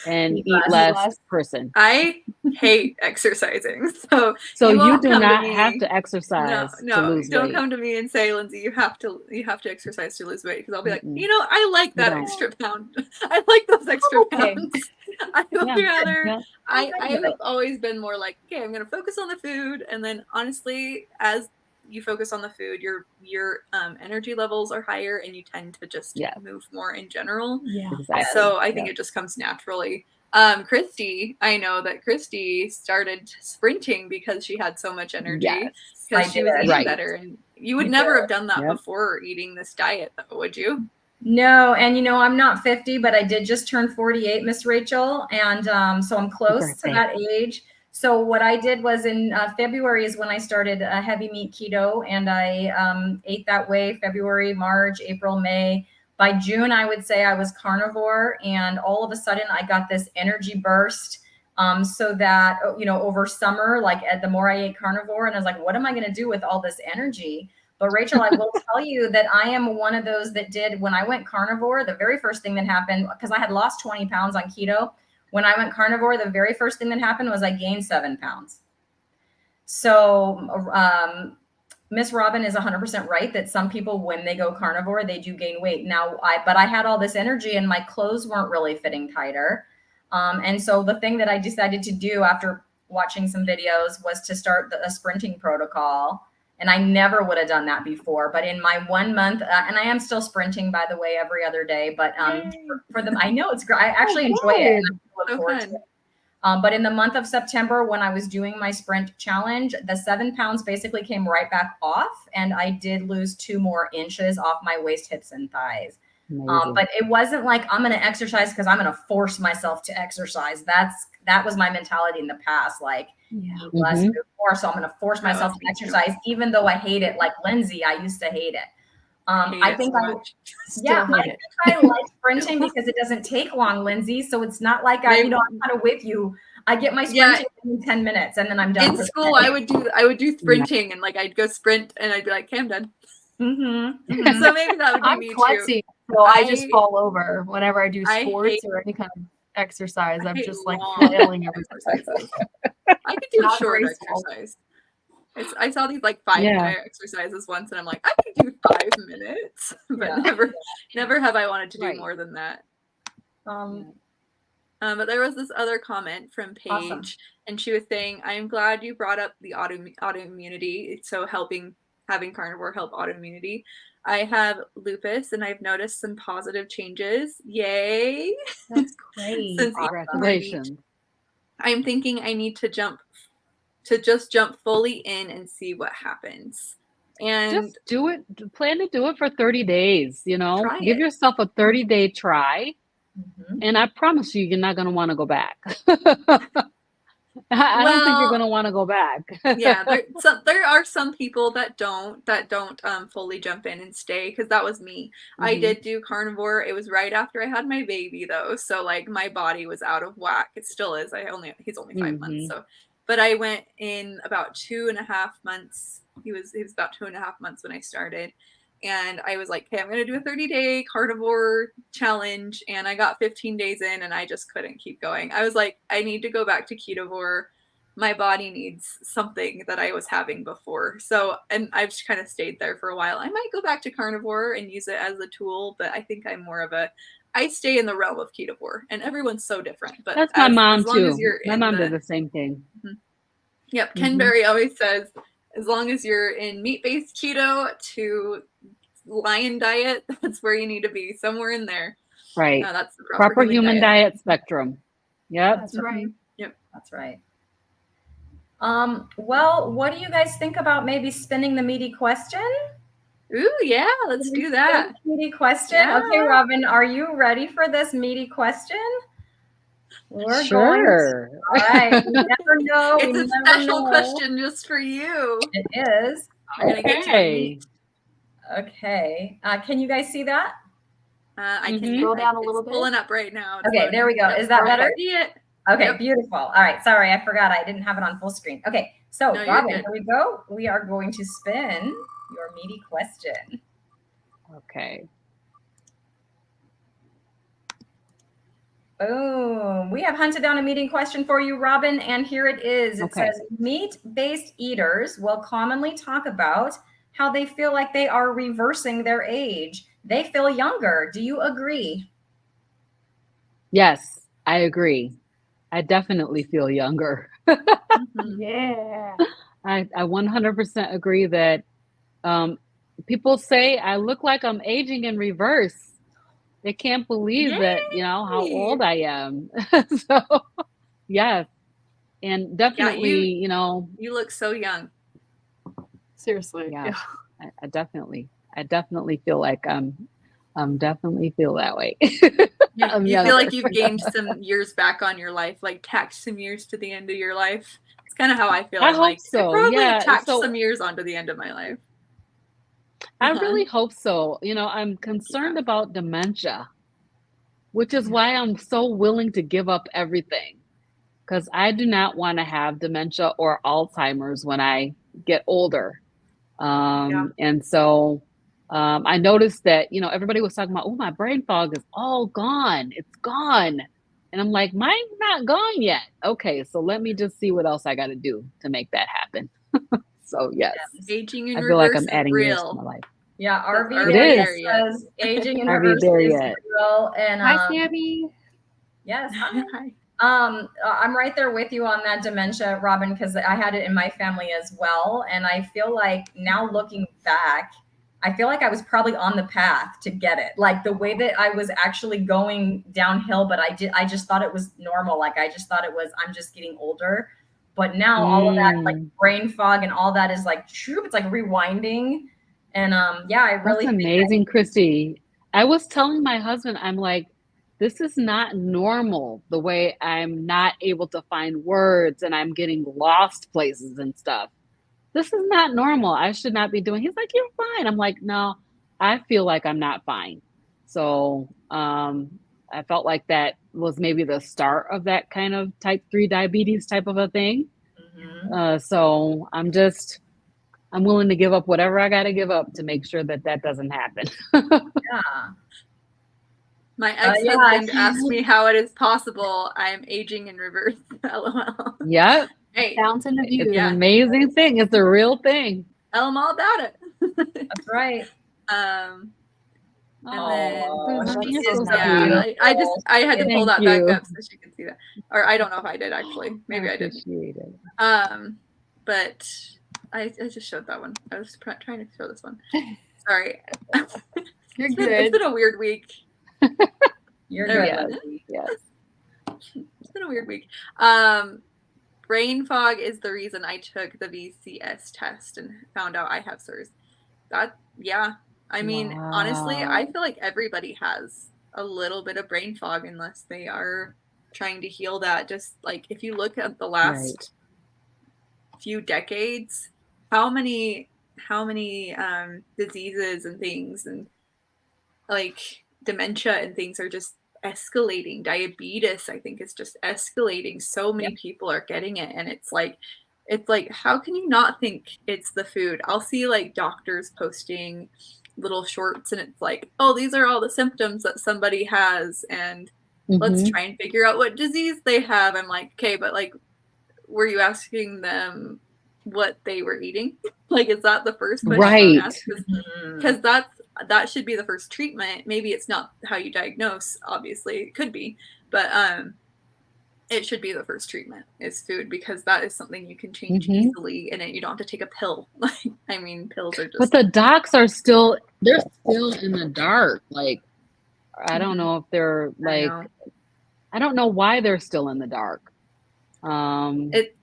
and eat less person. I hate exercising. So you do not have to exercise to lose weight. Don't come to me and say, Lindsay, you have to exercise to lose weight, because I'll be like, I like that extra pound. I like those extra pounds. I would rather. I've always been more like, okay, I'm going to focus on the food, and then honestly, as you focus on the food, your energy levels are higher, and you tend to just move more in general. Yeah. Exactly. So I think it just comes naturally. Christy, I know that Christy started sprinting because she had so much energy because she was eating better. And you would never have done that before eating this diet, though, would you? No, and you know, I'm not 50, but I did just turn 48, Miss Rachel, and so I'm close to that age. So what I did was in February is when I started a heavy meat keto, and I ate that way February, March, April, May. By June, I would say I was carnivore, and all of a sudden I got this energy burst. So that, you know, over summer, like the more I ate carnivore, and I was like, what am I going to do with all this energy? But Rachel, I will tell you that I am one of those that did, when I went carnivore, the very first thing that happened, because I had lost 20 pounds on keto. When I went carnivore, the very first thing that happened was I gained 7 pounds. So Miss Robyn is 100% right that some people, when they go carnivore, they do gain weight. Now, but I had all this energy and my clothes weren't really fitting tighter. And so the thing that I decided to do after watching some videos was to start a sprinting protocol. And I never would have done that before. But in my 1 month, and I am still sprinting, by the way, every other day. But for them, I know it's great. I actually enjoy it. And I look forward to it. But in the month of September, when I was doing my sprint challenge, the 7 pounds basically came right back off. And I did lose 2 more inches off my waist, hips, and thighs. But it wasn't like I'm going to exercise because I'm going to force myself to exercise. That was my mentality in the past. Like, eat less, move more. So I'm going to force myself to exercise, even though I hate it. Like Lindsay, I used to hate it. I think I like sprinting because it doesn't take long, Lindsay. So it's not like I'm kind of with you. I get my sprinting in 10 minutes and then I'm done. In school, I would do sprinting and like I'd go sprint and I'd be like, okay, I'm done. So maybe that would be me klutzy, too. So I just fall over whenever I do sports or any kind of exercise. I'm just like flailing every exercise. I could do a short exercise. I saw these like 5-minute exercises once, and I'm like, I could do 5 minutes, but never have I wanted to do more than that. But there was this other comment from Paige, and she was saying, "I am glad you brought up the autoimmunity. So having carnivore help autoimmunity. I have lupus, and I've noticed some positive changes. Yay! That's great. Congratulations. I'm thinking I need to just jump fully in and see what happens. And just do it. Plan to do it for 30 days, you know, give yourself a 30-day try. And I promise you, you're not going to want to go back. I don't think you're going to want to go back. There are some people that don't fully jump in and stay, because that was me. I did do carnivore. It was right after I had my baby though, so like my body was out of whack. It still is. He's only 5 months, so. But I went in about 2.5 months. He was about 2.5 months when I started. And I was like, okay, I'm going to do a 30-day carnivore challenge. And I got 15 days in and I just couldn't keep going. I was like, I need to go back to ketovore. My body needs something that I was having before. So, and I've just kind of stayed there for a while. I might go back to carnivore and use it as a tool, but I think I'm more of I stay in the realm of ketovore, and everyone's so different. But that's my mom too. My mom did the same thing. Yep. Ken Berry always says, as long as you're in meat-based keto to lion diet, that's where you need to be, somewhere in there. Right. That's the proper human diet spectrum. Yep. That's right. Yep. That's right. Well, what do you guys think about maybe spinning the meaty question? Ooh, yeah, let's do that. Meaty question. Yeah. Okay, Robyn, are you ready for this meaty question? We're sure. All right. You never know. It's a special question just for you. It is. We're gonna get to the meat. Okay. Can you guys see that? I can scroll down a little bit. Pulling up right now. Okay, there we go. Is that better? Yeah. Okay, beautiful. All right. Sorry, I forgot. I didn't have it on full screen. Okay, so Robyn, here we go. We are going to spin your meaty question. Okay. Boom. We have hunted down a meeting question for you, Robyn, and here it is. It says, meat-based eaters will commonly talk about how they feel like they are reversing their age. They feel younger. Do you agree? Yes, I agree. I definitely feel younger. Yeah. I 100% agree that people say I look like I'm aging in reverse. They can't believe that, how old I am. So, yes. And definitely, you look so young. Seriously. Yeah. I definitely feel like definitely feel that way. You feel like you've gained some years back on your life, like tacked some years to the end of your life. It's kind of how I feel. I hope so. I probably yeah. tacked some years onto the end of my life. I really hope so. I'm concerned about dementia, which is why I'm so willing to give up everything, because I do not want to have dementia or Alzheimer's when I get older. And so I noticed that, everybody was talking about, oh, my brain fog is all gone. It's gone. And I'm like, mine's not gone yet. Okay, so let me just see what else I got to do to make that happen. So, yes. Aging in I feel like reverse I'm adding is years to real. my life. Yeah, RV says aging in RV reverse there is yet. real. And hi, Sammy. Yes. Hi. I'm right there with you on that dementia, Robyn, because I had it in my family as well. And I feel like now looking back, I feel like I was probably on the path to get it. Like the way that I was actually going downhill, but I just thought it was normal. Like I just thought it was, I'm just getting older. But now all of that, like brain fog and all that is like, it's like rewinding. And I really That's amazing, Christy. I was telling my husband, I'm like, this is not normal, the way I'm not able to find words and I'm getting lost places and stuff. This is not normal. I should not be doing. He's like, you're fine. I'm like, no, I feel like I'm not fine. So I felt like that was maybe the start of that kind of type 3 diabetes type of a thing. So I'm willing to give up whatever I got to give up to make sure that doesn't happen. My ex-husband asked me how it is possible I'm aging in reverse. LOL. Yep. Hey, Fountain of youth. It's an amazing thing. It's a real thing. Tell them all about it. That's right. And then I had to pull that back up so she could see that. Or I don't know if I did actually. Maybe I didn't. But I just showed that one. I was trying to show this one. Sorry. You're good. It's been a weird week. You're good. Yes. It's been a weird week. Brain fog is the reason I took the VCS test and found out I have SIRS. I mean, honestly, I feel like everybody has a little bit of brain fog unless they are trying to heal that. Just like if you look at the last few decades, how many diseases and things and like dementia and things are just escalating. Diabetes, I think, is just escalating. So many people are getting it, and it's like how can you not think it's the food? I'll see like doctors posting little shorts and it's like, oh, these are all the symptoms that somebody has, and let's try and figure out what disease they have. I'm like, okay, but like, were you asking them what they were eating? Like, is that the first question? Because that should be the first treatment. Maybe it's not how you diagnose, obviously it could be, but it should be the first treatment is food, because that is something you can change easily, and you don't have to take a pill. Like, I mean, pills are just. But the docs they're still in the dark. Like, I don't know if they're like, I don't know why they're still in the dark. It's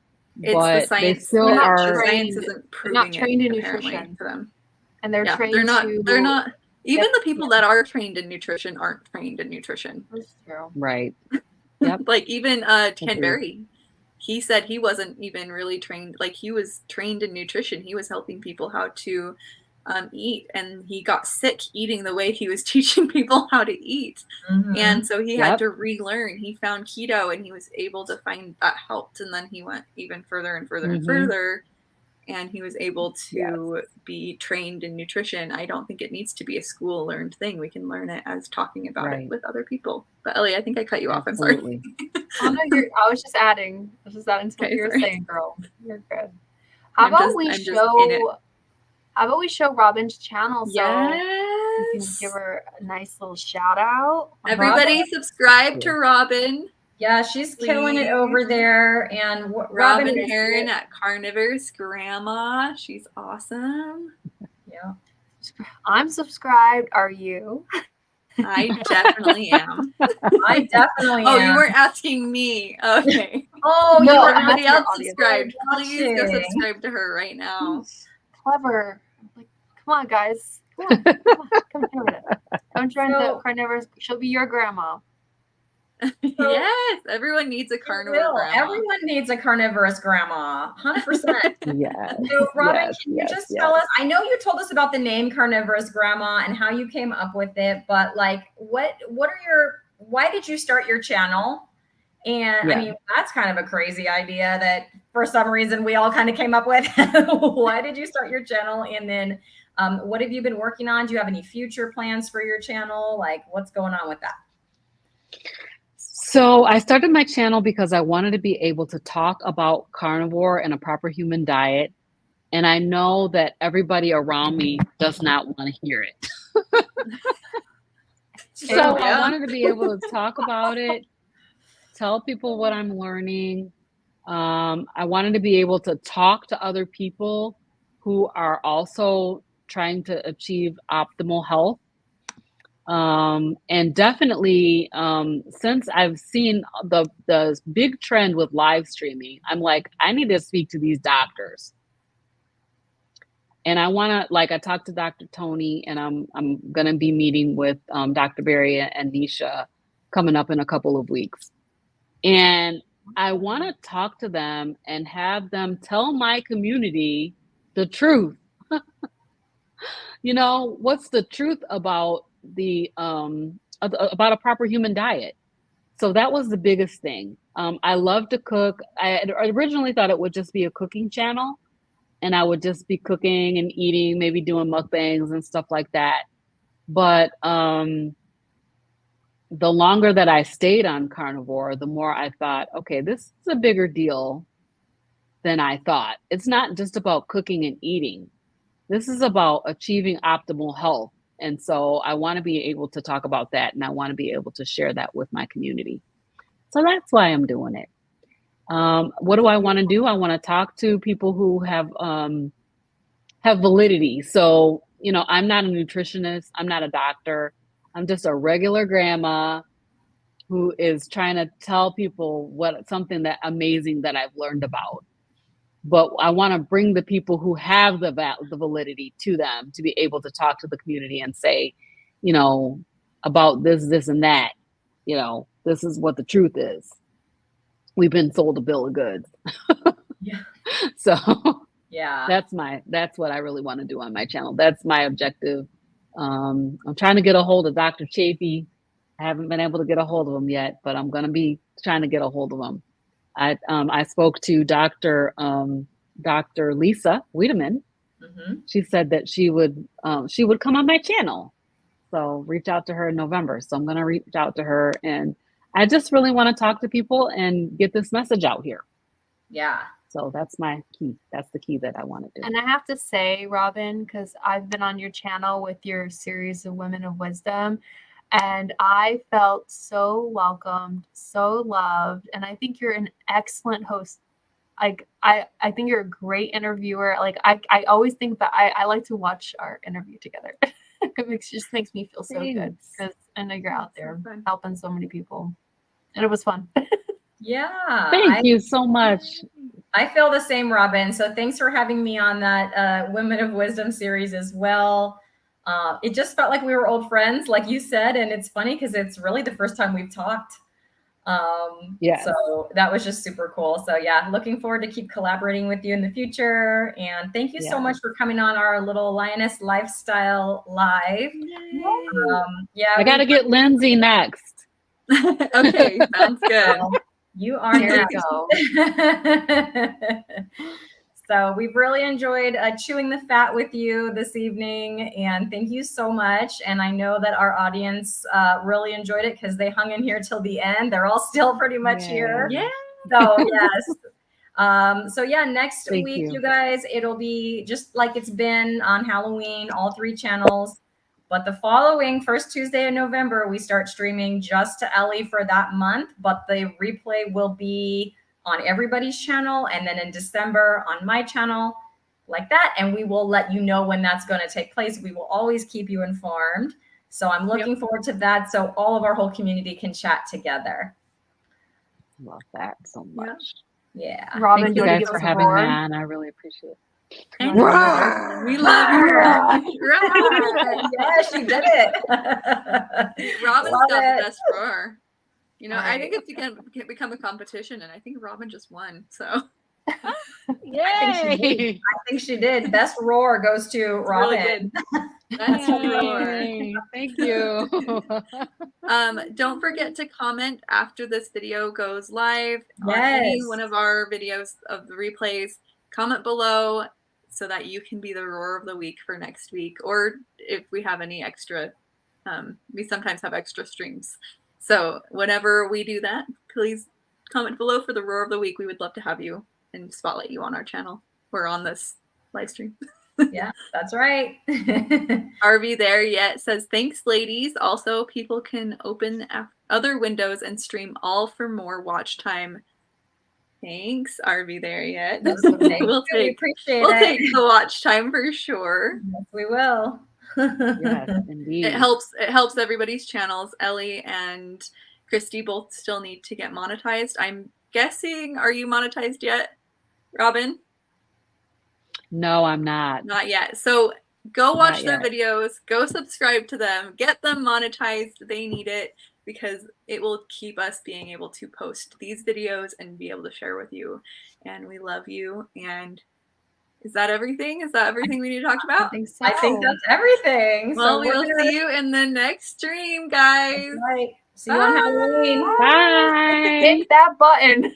but the science. They still are. Science isn't proving not trained in apparently nutrition to them, and they're trained. They're not. Even the people that are trained in nutrition aren't trained in nutrition. That's true. Right. Yep. Like even Ken Berry, he said he wasn't even really trained. Like, he was trained in nutrition. He was helping people how to eat, and he got sick eating the way he was teaching people how to eat. And so he had to relearn. He found keto, and he was able to find that helped. And then he went even further and further and further. And he was able to be trained in nutrition. I don't think it needs to be a school learned thing. We can learn it as talking about it with other people. But Ellie, I think I cut you off. I'm sorry. Oh, no, I was just adding. I was just adding to what you were saying, girl. You're good. How about we show Robyn's channel so we can give her a nice little shout out? Everybody subscribe to Robyn. Yeah, she's killing it over there. And Robyn Herron at Carnivorous Grandma. She's awesome. Yeah. I'm subscribed. Are you? I definitely am. I definitely Oh, am. you weren't asking me. Okay. Oh, No, you were Everybody that's else your audience. subscribed. Please go Watching. subscribe to her right now. Clever. Like, come on, guys. Come join it. Come join the carnivorous. She'll be your grandma. Yes, everyone needs a carnivore grandma. Everyone needs a carnivorous grandma. 100%. Yes. So, Robyn, yes, can you yes, just yes. tell us? I know you told us about the name carnivorous grandma and how you came up with it, but like, what are your? Why did you start your channel? And I mean, that's kind of a crazy idea that for some reason we all kind of came up with. Why did you start your channel? And then, what have you been working on? Do you have any future plans for your channel? Like, what's going on with that? So I started my channel because I wanted to be able to talk about carnivore and a proper human diet. And I know that everybody around me does not want to hear it. So I wanted to be able to talk about it, tell people what I'm learning. I wanted to be able to talk to other people who are also trying to achieve optimal health. And definitely, since I've seen the big trend with live streaming, I'm like, I need to speak to these doctors. And I want to, like, I talked to Dr. Tony, and I'm going to be meeting with Dr. Barry and Nisha coming up in a couple of weeks. And I want to talk to them and have them tell my community the truth. You know, what's the truth about about a proper human diet? So that was the biggest thing. I love to cook. I originally thought it would just be a cooking channel, and I would just be cooking and eating, maybe doing mukbangs and stuff like that. But the longer that I stayed on carnivore, the more I thought, okay, this is a bigger deal than I thought. It's not just about cooking and eating. This is about achieving optimal health. And so I want to be able to talk about that, and I want to be able to share that with my community. So that's why I'm doing it. What do I want to do? I want to talk to people who have validity. So, you know, I'm not a nutritionist. I'm not a doctor. I'm just a regular grandma who is trying to tell people something that amazing that I've learned about. But I want to bring the people who have the validity to them to be able to talk to the community and say, you know, about this, and that, you know, this is what the truth is. We've been sold a bill of goods. Yeah. So yeah, that's what I really want to do on my channel. That's my objective. I'm trying to get a hold of Dr. Chafee. I haven't been able to get a hold of him yet, but I'm going to be trying to get a hold of him. I spoke to Dr. Lisa Wiedemann. Mm-hmm. She said that she would come on my channel. So reach out to her in November. So I'm going to reach out to her, and I just really want to talk to people and get this message out here. Yeah. So that's my key. That's the key that I want to do. And I have to say, Robyn, because I've been on your channel with your series of Women of Wisdom, and I felt so welcomed, so loved. And I think you're an excellent host. Like, I think you're a great interviewer. Like, I always think that I like to watch our interview together. It just makes me feel so good, because I know you're out there helping so many people. And it was fun. Yeah. Thank you so much. I feel the same, Robyn. So thanks for having me on that Women of Wisdom series as well. It just felt like we were old friends, like you said. And it's funny because it's really the first time we've talked. Yes. So that was just super cool. So yeah, looking forward to keep collaborating with you in the future. And thank you so much for coming on our little Lioness Lifestyle Live. Yeah, I got to get Lindsay next. Okay, sounds good. You are there. So we've really enjoyed chewing the fat with you this evening, and thank you so much. And I know that our audience really enjoyed it because they hung in here till the end. They're all still pretty much here. Yeah. So yes. So yeah, next week, you guys, it'll be just like it's been on Halloween, all 3 channels. But the following first Tuesday in November, we start streaming just to Ellie for that month. But the replay will be on everybody's channel. And then in December on my channel. like that. And we will let you know when that's going to take place. We will always keep you informed. So I'm looking forward to that. So all of our whole community can chat together. Love that so much. Yeah. Robyn, thank you guys for having me on. I really appreciate it. And we love you. Yes, she did it. Robyn's got the best roar. You know, I think it's going to become a competition, and I think Robyn just won. So, yay! I think she did. Best roar goes to Robyn. Really best roar. Thank you. Don't forget to comment after this video goes live on Yes. any one of our videos of the replays. Comment below so that you can be the roar of the week for next week, or if we have any extra, we sometimes have extra streams. So whenever we do that, please comment below for the roar of the week. We would love to have you and spotlight you on our channel or on this live stream. Yeah, that's right. RV there yet says, thanks ladies. Also, people can open other windows and stream all for more watch time. Thanks, RV there yet. We'll take the watch time for sure. Yes, we will. Yes, indeed. It helps everybody's channels. Ellie and Christy both still need to get monetized. I'm guessing, are you monetized yet, Robyn? No, I'm not. Not yet. So go watch their videos, go subscribe to them, get them monetized. They need it because it will keep us being able to post these videos and be able to share with you. And we love you. And is that everything? Is that everything we need to talk about? I think so. I think that's everything. Well, we'll see you in the next stream, guys. Right. See you on Halloween. Bye. Hit that button.